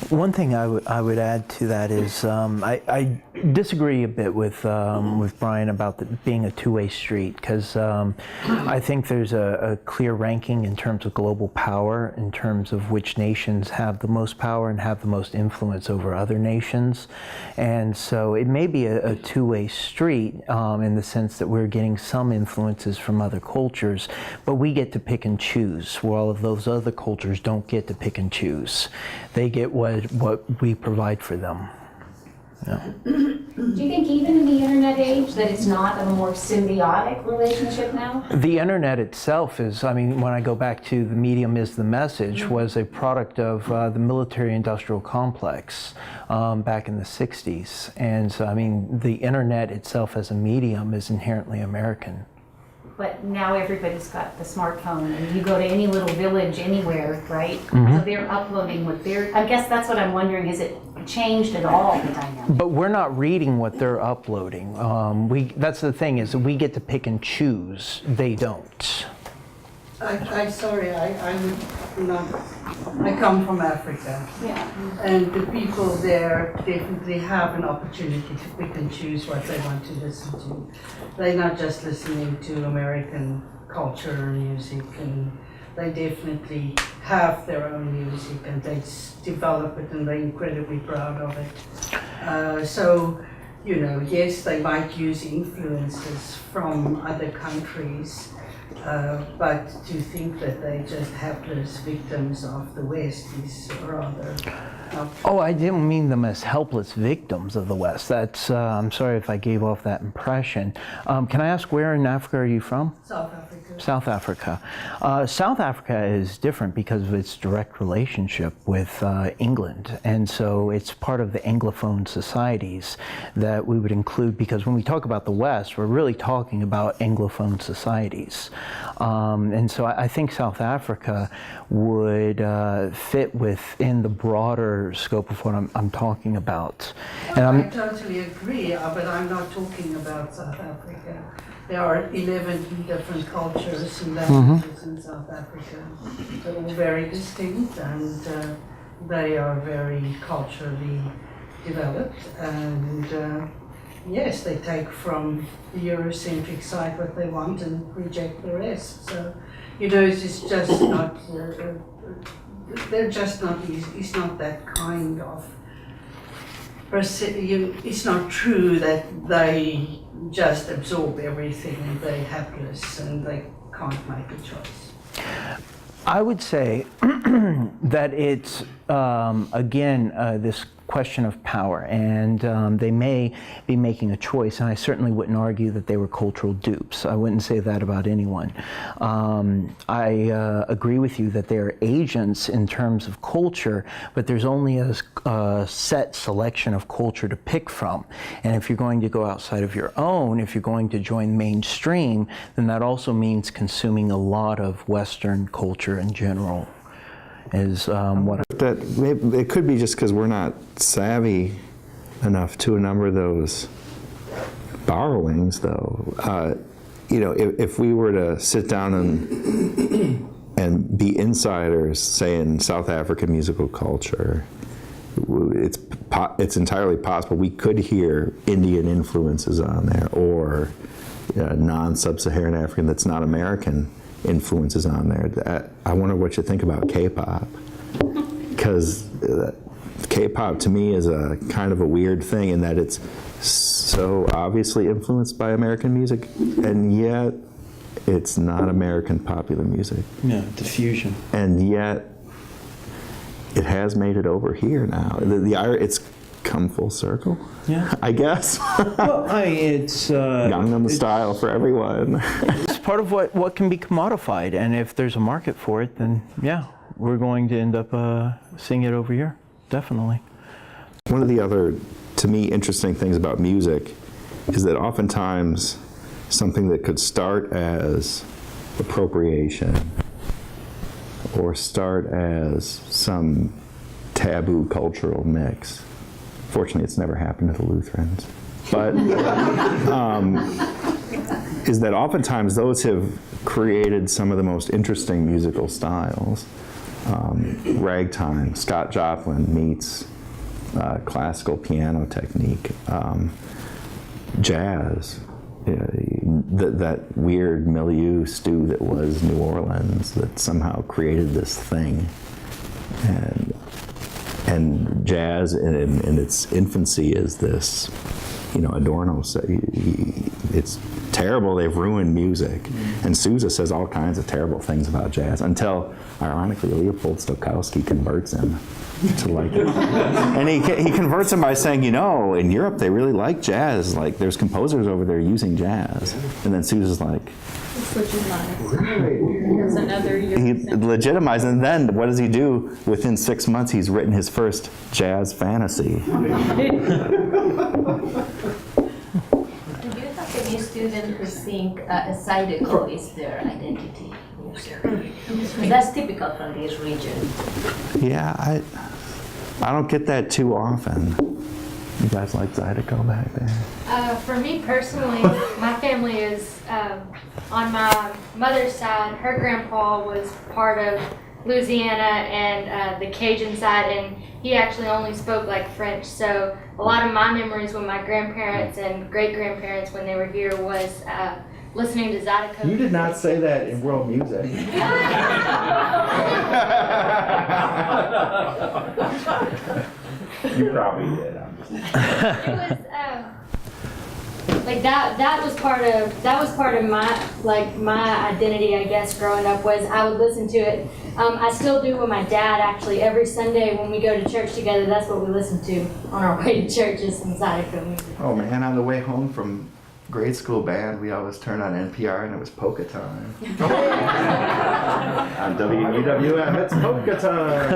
One thing I would add to that is I disagree a bit with Bryan about being a two-way street, because I think there's a clear ranking in terms of global power, in terms of which nations have the most power and have the most influence over other nations. And so it may be a two-way street in the sense that we're getting some influences from other cultures, but we get to pick and choose, where all of those other cultures don't get to pick and choose. They get what we provide for them. Yeah. Do you think even in the internet age that it's not a more symbiotic relationship now? The internet itself is, when I go back to the medium is the message, was a product of the military-industrial complex back in the 60s. And so, the internet itself as a medium is inherently American. But now everybody's got the smartphone, and you go to any little village anywhere, right? Mm-hmm. So they're uploading what they're, I guess that's what I'm wondering, is it changed at all, the dynamic? But we're not reading what they're uploading. That's the thing, is that we get to pick and choose. They don't. I'm sorry, I come from Africa. Yeah. And the people there definitely have an opportunity to pick and choose what they want to listen to. They're not just listening to American culture or music, and they definitely have their own music, and they develop it, and they're incredibly proud of it. So, yes, they might use influences from other countries, but to think that they just helpless victims of the West is rather... Oh, I didn't mean them as helpless victims of the West. That's, I'm sorry if I gave off that impression. Can I ask, where in Africa are you from? South Africa. South Africa. South Africa is different because of its direct relationship with England. And so it's part of the Anglophone societies that we would include, because when we talk about the West, we're really talking about Anglophone societies. And so I think South Africa would fit within the broader scope of what I'm talking about. And I totally agree, but I'm not talking about South Africa. There are 11 different cultures and languages in South Africa. They're all very distinct, and they are very culturally developed. And yes, they take from the Eurocentric side what they want and reject the rest. So, it's just not, they're just not, it's not that kind of, it's not true that they just absorb everything and they're helpless and they can't make a choice. I would say that it's, again, this question of power, and they may be making a choice, and I certainly wouldn't argue that they were cultural dupes. I wouldn't say that about anyone. I agree with you that they are agents in terms of culture, but there's only a set selection of culture to pick from. And if you're going to go outside of your own, if you're going to join mainstream, then that also means consuming a lot of Western culture in general. Is what That it could be just because we're not savvy enough to a number of those borrowings, though. You know, if we were to sit down and be insiders, say in South African musical culture, it's entirely possible we could hear Indian influences on there, or non-sub-Saharan African that's not American influences on there. I wonder what you think about K-pop, because K-pop to me is a kind of a weird thing in that it's so obviously influenced by American music, and yet it's not American popular music. Yeah, diffusion. And yet it has made it over here now. It's come full circle. Yeah, I guess. Well, it's Gangnam Style for everyone. It's part of what can be commodified, and if there's a market for it, then yeah, we're going to end up seeing it over here, definitely. One of the other, to me, interesting things about music is that oftentimes something that could start as appropriation or start as some taboo cultural mix. Fortunately, it's never happened to the Lutherans. But is that oftentimes those have created some of the most interesting musical styles. Ragtime, Scott Joplin meets classical piano technique. Jazz, that weird milieu stew that was New Orleans that somehow created this thing. And jazz in its infancy is this, Adorno said, it's terrible, they've ruined music. And Sousa says all kinds of terrible things about jazz until, ironically, Leopold Stokowski converts him to like it. And he converts him by saying, in Europe they really like jazz, like there's composers over there using jazz. And then Sousa's like, There's another year. he legitimized, and then what does he do? Within 6 months, he's written his first jazz fantasy. Do you have any students who think a zydeco is their identity? Because that's typical from this region. Yeah, I don't get that too often. You guys like Zydeco back there? For me personally, my family is, on my mother's side, her grandpa was part of Louisiana and the Cajun side, and he actually only spoke like French. So a lot of my memories with my grandparents and great-grandparents when they were here was listening to Zydeco. You did not say that in world music. You probably did. It was like that was part of my identity, I guess, growing up, was I would listen to it. I still do with my dad, actually. Every Sunday when we go to church together, that's what we listen to on our way to church, is some Zydeco music. Oh man, on the way home from grade school band, we always turned on NPR and it was polka time. On WUWM, it's polka time.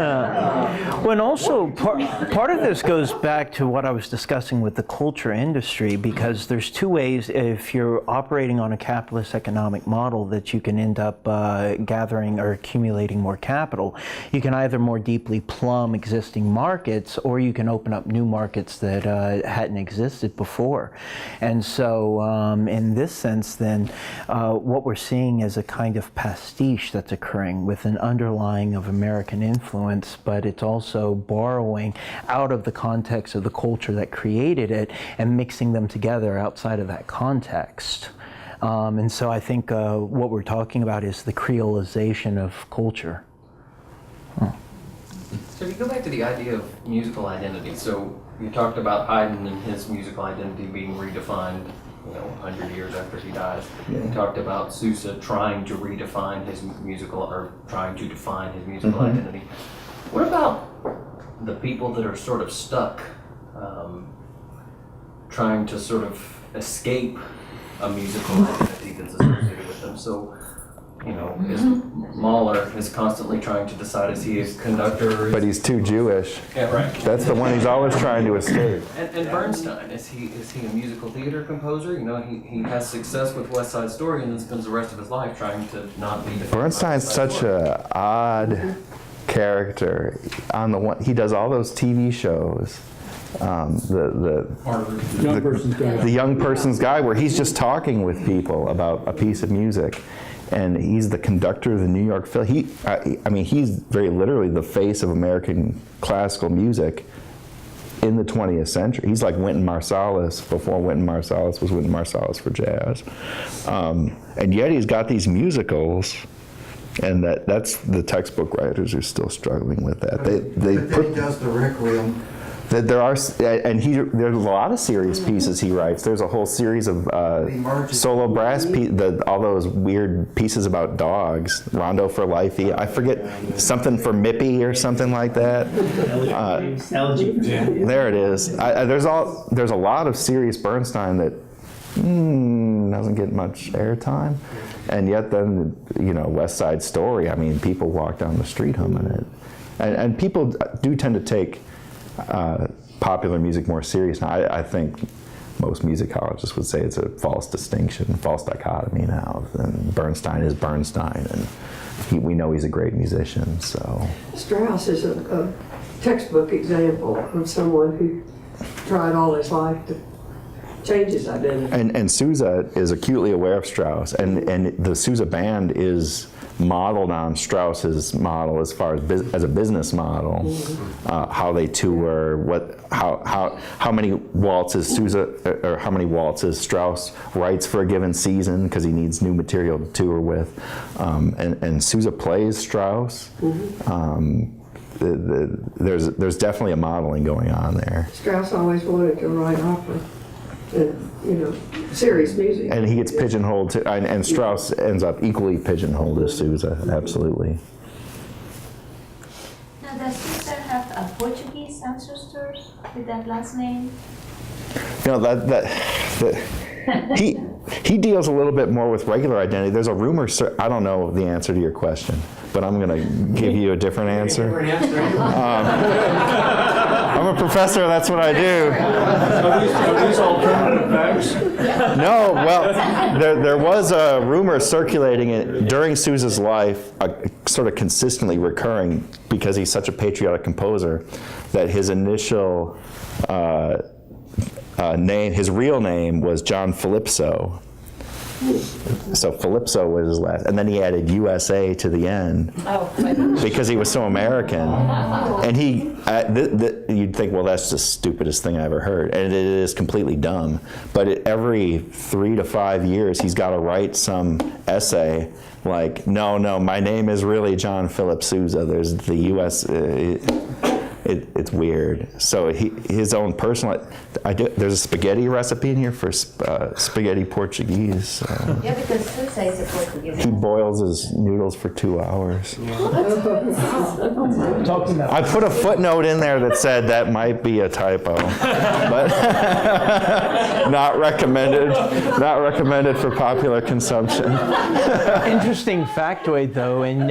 Well, and also part of this goes back to what I was discussing with the culture industry, because there's two ways if you're operating on a capitalist economic model that you can end up gathering or accumulating more capital. You can either more deeply plumb existing markets, or you can open up new markets that hadn't existed before. And so in this sense, then, what we're seeing is a kind of pastiche that's occurring with an underlying of American influence, but it's also borrowing out of the context of the culture that created it and mixing them together outside of that context. And so I think what we're talking about is the creolization of culture. So if you go back to the idea of musical identity, so you talked about Haydn and his musical identity being redefined 100 years after he dies. He talked about Sousa trying to redefine his musical, or trying to define his musical identity. What about the people that are sort of stuck, trying to sort of escape a musical identity that's associated with them? So, Mahler is constantly trying to decide, is he a conductor? But he's too Jewish. Yeah, right. That's the one he's always trying to escape. And Bernstein, is he a musical theater composer? He has success with West Side Story and then spends the rest of his life trying to not be defined by Bernstein's West Side such Story. a odd character. On the one, he does all those TV shows. The young person's guy, where he's just talking with people about a piece of music, and he's the conductor of the New York Phil. He's very literally the face of American classical music in the 20th century. He's like Wynton Marsalis before Wynton Marsalis was Wynton Marsalis for jazz, and yet he's got these musicals. And that's the textbook writers are still struggling with that. But then he does the Requiem. There's a lot of serious pieces he writes. There's a whole series of solo brass all those weird pieces about dogs. Rondo for Life. I forget, something for Mippy or something like that. There it is. There's a lot of serious Bernstein that doesn't get much airtime. And yet then, West Side Story, people walk down the street humming it. And people do tend to take popular music more serious now. I think most musicologists would say it's a false distinction, false dichotomy now. And Bernstein is Bernstein, and we know he's a great musician, so. Strauss is a textbook example of someone who tried all his life to change his identity. And Sousa is acutely aware of Strauss, and the Sousa band is modeled on Strauss's model as far as a business model, how they tour, how many waltzes Strauss writes for a given season because he needs new material to tour with, and Sousa plays Strauss. There's definitely a modeling going on there. Strauss always wanted to write opera. Serious music. And he gets pigeonholed too, and Strauss ends up equally pigeonholed as Sousa, absolutely. Now, does Sousa have a Portuguese ancestors with that last name? He deals a little bit more with regular identity. There's a rumor, I don't know the answer to your question, but I'm going to give you a different answer. I'm a professor, that's what I do. Are these alternative facts? No, well, there was a rumor circulating during Sousa's life, sort of consistently recurring, because he's such a patriotic composer, that his initial name, his real name was John Philipso. So Philipso was his last, and then he added USA to the end because he was so American. And you'd think, well, that's the stupidest thing I ever heard, and it is completely dumb. But every 3 to 5 years, he's got to write some essay like, no, my name is really John Philip Sousa. There's the U.S. It's weird. So his own personal. There's a spaghetti recipe in here for spaghetti Portuguese. So. Yeah, because Sousa is a Portuguese. He boils his noodles for 2 hours. I put a footnote in there that said that might be a typo, but not recommended. Not recommended for popular consumption. Interesting factoid, though, in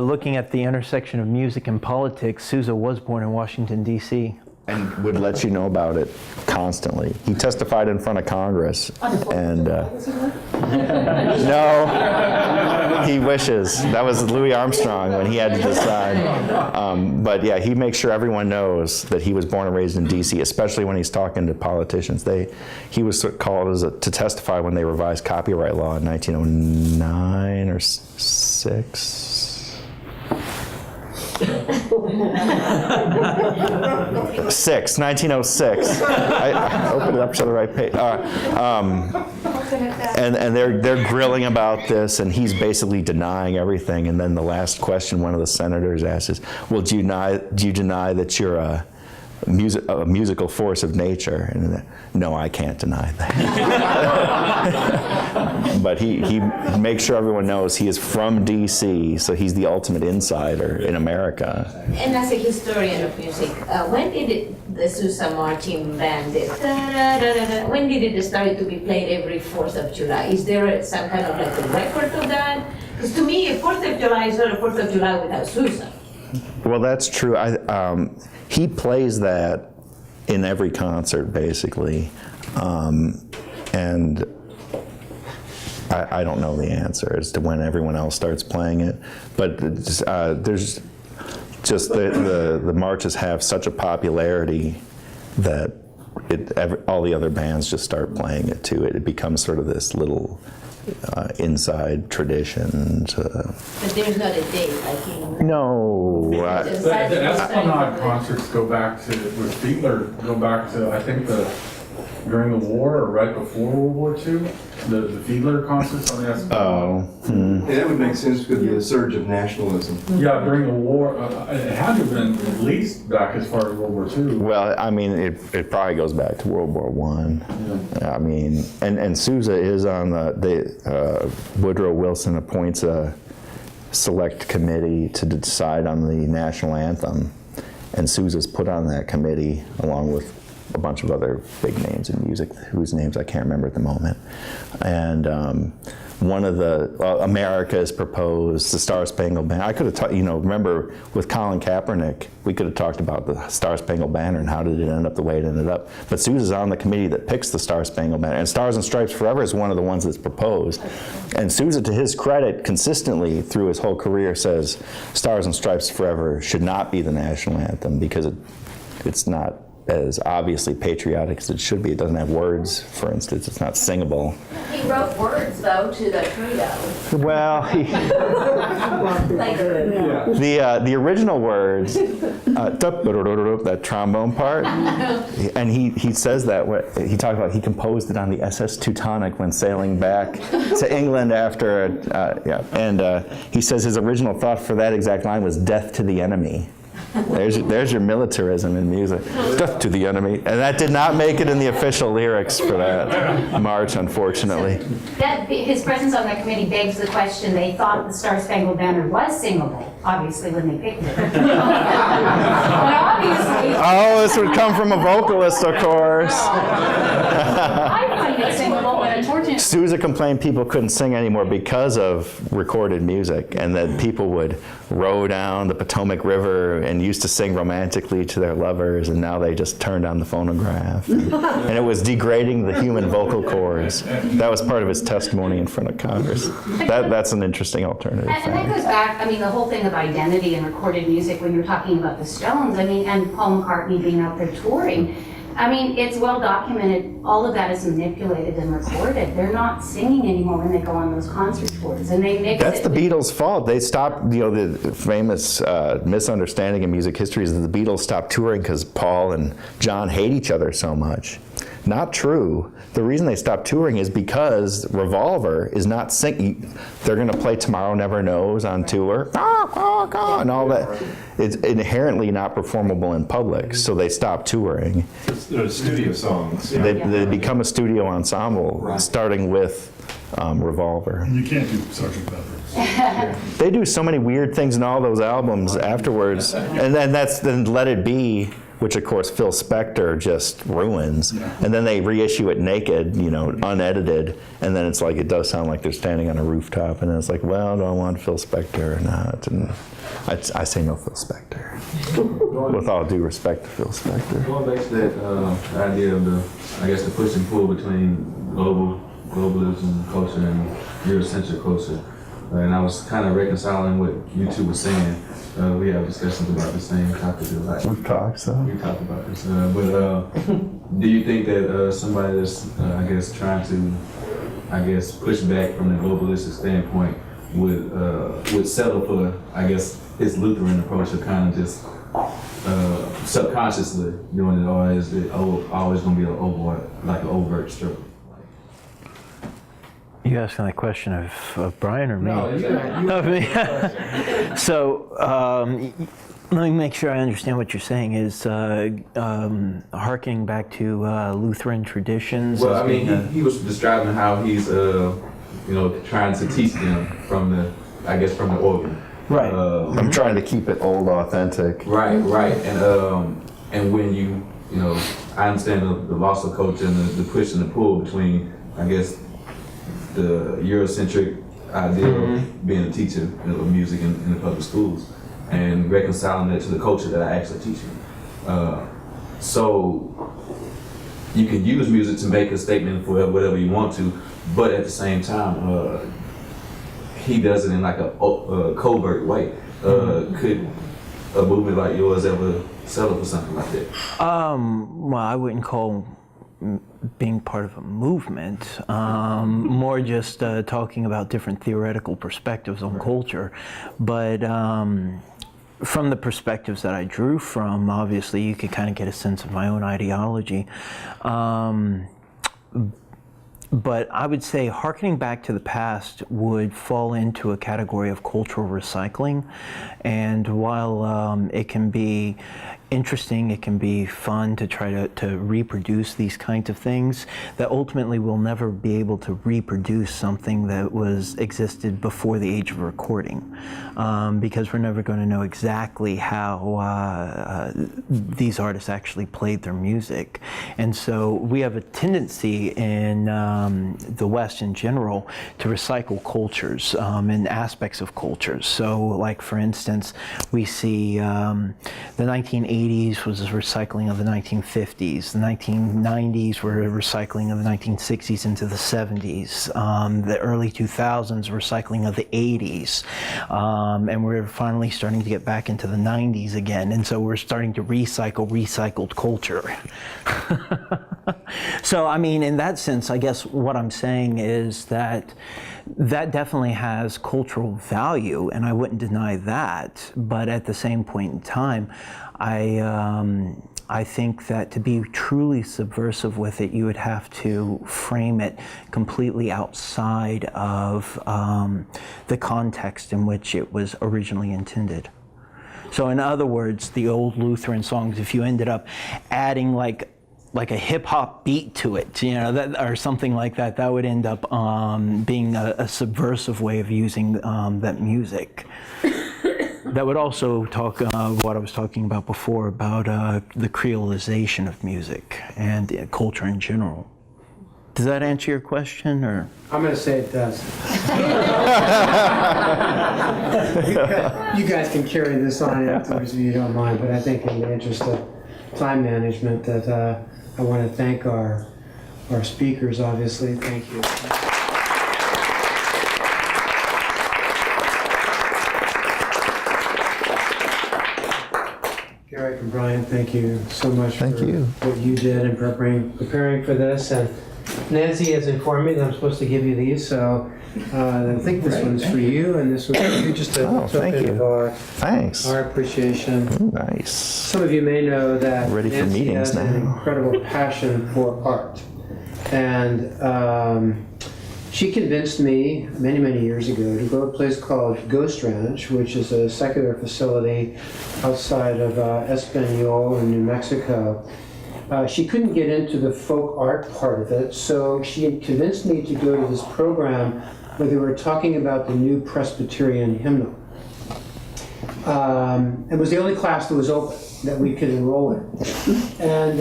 looking at the intersection of music and politics, Sousa was born in Washington, D.C. And would let you know about it constantly. He testified in front of Congress, and no, he wishes. That was Louis Armstrong when he had to decide. But yeah, he makes sure everyone knows that he was born and raised in D.C., especially when he's talking to politicians. He was called to testify when they revised copyright law in 1909 or 6. 1906. I opened it up to the right page. And they're grilling about this, and he's basically denying everything. And then the last question one of the senators asks is, "Well, do you deny that you're a musical force of nature. And no, I can't deny that. But he makes sure everyone knows he is from D.C., so he's the ultimate insider in America. And as a historian of music, when did the Susa Martin band, when did it start to be played every 4th of July? Is there some kind of like a record of that? Because to me, a 4th of July is not a 4th of July without Susa. Well, that's true. He plays that in every concert, basically. And I don't know the answer as to when everyone else starts playing it. But there's just the marches have such a popularity that all the other bands just start playing it too. It becomes sort of this little inside tradition. But there's not a date, like in... No. The Esplanade concerts go back to, with Fiedler, go back to, I think, during the war or right before World War II, the Fiedler concerts on the Esplanade. Yeah, that would make sense because of the surge of nationalism. Yeah, during the war, it had to have been at least back as far as World War II. Well, I mean, it probably goes back to World War I. I mean, and Sousa is on Woodrow Wilson appoints a select committee to decide on the national anthem, and Sousa's put on that committee along with a bunch of other big names in music, whose names I can't remember at the moment. And one of America is proposed, the Star Spangled Banner. I could have talked, remember with Colin Kaepernick, we could have talked about the Star Spangled Banner and how did it end up the way it ended up. But Sousa's on the committee that picks the Star Spangled Banner. And Stars and Stripes Forever is one of the ones that's proposed. And Sousa, to his credit, consistently through his whole career says Stars and Stripes Forever should not be the national anthem because it's not as obviously patriotic as it should be. It doesn't have words, for instance. It's not singable. He wrote words, though, to the trio. Well, the original words, that trombone part, and he says that, he talked about, he composed it on the SS Teutonic when sailing back to England after, and he says his original thought for that exact line was death to the enemy. There's your militarism in music. Death to the enemy. And that did not make it in the official lyrics for that march, unfortunately. His presence on that committee begs the question, they thought the Star Spangled Banner was singable, obviously, when they picked it. But obviously... Oh, this would come from a vocalist, of course. I find it singable, but unfortunately... Sousa complained people couldn't sing anymore because of recorded music, and that people would row down the Potomac River and used to sing romantically to their lovers, and now they just turned on the phonograph. And it was degrading the human vocal cords. That was part of his testimony in front of Congress. That's an interesting alternative. And that goes back, the whole thing of identity and recorded music when you're talking about the Stones, and Paul McCartney being out there touring. It's well documented, all of that is manipulated and recorded. They're not singing anymore when they go on those concert tours, and they mix That's the Beatles' fault. They stopped, the famous misunderstanding in music history is that the Beatles stopped touring because Paul and John hate each other so much. Not true. The reason they stopped touring is because Revolver is not singing. They're going to play Tomorrow Never Knows on tour, and all that. It's inherently not performable in public, so they stopped touring. They're studio songs. They become a studio ensemble, starting with Revolver. You can't do Sgt. Pepper. They do so many weird things in all those albums afterwards, and then Let It Be, which of course Phil Spector just ruins, and then they reissue it naked, unedited, and then it's like, it does sound like they're standing on a rooftop, and then it's like, well, do I want Phil Spector or not? And I say no Phil Spector, with all due respect to Phil Spector. Going back to that idea of the push and pull between globalism culture and Eurocentric culture, and I was kind of reconciling what you two were saying. We have discussions about the same topic. We've talked, so. We talked about this. Do you think that somebody that's, trying to, push back from the globalistic standpoint would settle for, his Lutheran approach of kind of just subconsciously doing it, or is it always going to be an overt struggle? You asking that question of Bryan or me? No, Of me. So Let me make sure I understand what you're saying. Is hearkening back to Lutheran traditions? Well, I mean, he was describing how he's, trying to teach them from the organ. Right. I'm trying to keep it old, authentic. Right. And when I understand the loss of culture and the push and the pull between, I guess, the Eurocentric idea of being a teacher of music in the public schools and reconciling that to the culture that I actually teach in. So you can use music to make a statement for whatever you want to, but at the same time, he does it in like a covert way. Could a movement like yours ever settle for something like that? Well, I wouldn't call being part of a movement, more just talking about different theoretical perspectives on culture. But from the perspectives that I drew from, obviously you could kind of get a sense of my own ideology. But I would say hearkening back to the past would fall into a category of cultural recycling. And while it can be interesting, it can be fun to try to reproduce these kinds of things, that ultimately we'll never be able to reproduce something that existed before the age of recording, because we're never going to know exactly how these artists actually played their music. And so we have a tendency in the West in general to recycle cultures and aspects of cultures. So like for instance, we see the 1980s was a recycling of the 1950s. The 1990s were a recycling of the 1960s into the 70s. The early 2000s, recycling of the 80s. And we're finally starting to get back into the 90s again. And so we're starting to recycle recycled culture. So, I mean, in that sense, I guess what I'm saying is that definitely has cultural value, and I wouldn't deny that. But at the same point in time, I think that to be truly subversive with it, you would have to frame it completely outside of the context in which it was originally intended. So in other words, the old Lutheran songs, if you ended up adding like a hip-hop beat to it, or something like that, that would end up being a subversive way of using that music. That would also talk what I was talking about before about the creolization of music and culture in general. Does that answer your question, or? I'm going to say it does. You guys can carry this on afterwards if you don't mind, but I think in the interest of time management that I want to thank our speakers, obviously. Thank you. Garrick and Bryan, thank you so much for what you did in preparing for this. And Nancy has informed me that I'm supposed to give you these, so I think this one's for you, and this one's for you, just a token of our appreciation. Nice. Some of you may know that Nancy has an incredible passion for art. And she convinced me many, many years ago to go to a place called Ghost Ranch, which is a secular facility outside of Español in New Mexico. She couldn't get into the folk art part of it, so she convinced me to go to this program where they were talking about the new Presbyterian hymnal. It was the only class that was open that we could enroll in. And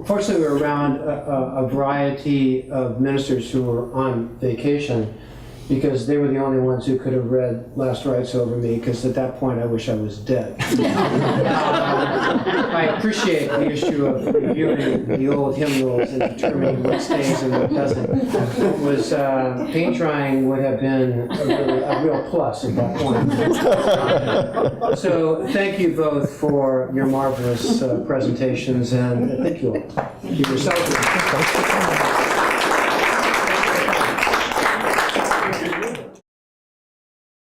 fortunately, we were around a variety of ministers who were on vacation, because they were the only ones who could have read Last Rites over me, because at that point I wish I was dead. I appreciate the issue of reviewing the old hymnals and determining what stays and what doesn't. It was, paint drying would have been a real plus at that point. So thank you both for your marvelous presentations, and thank you all. You yourself.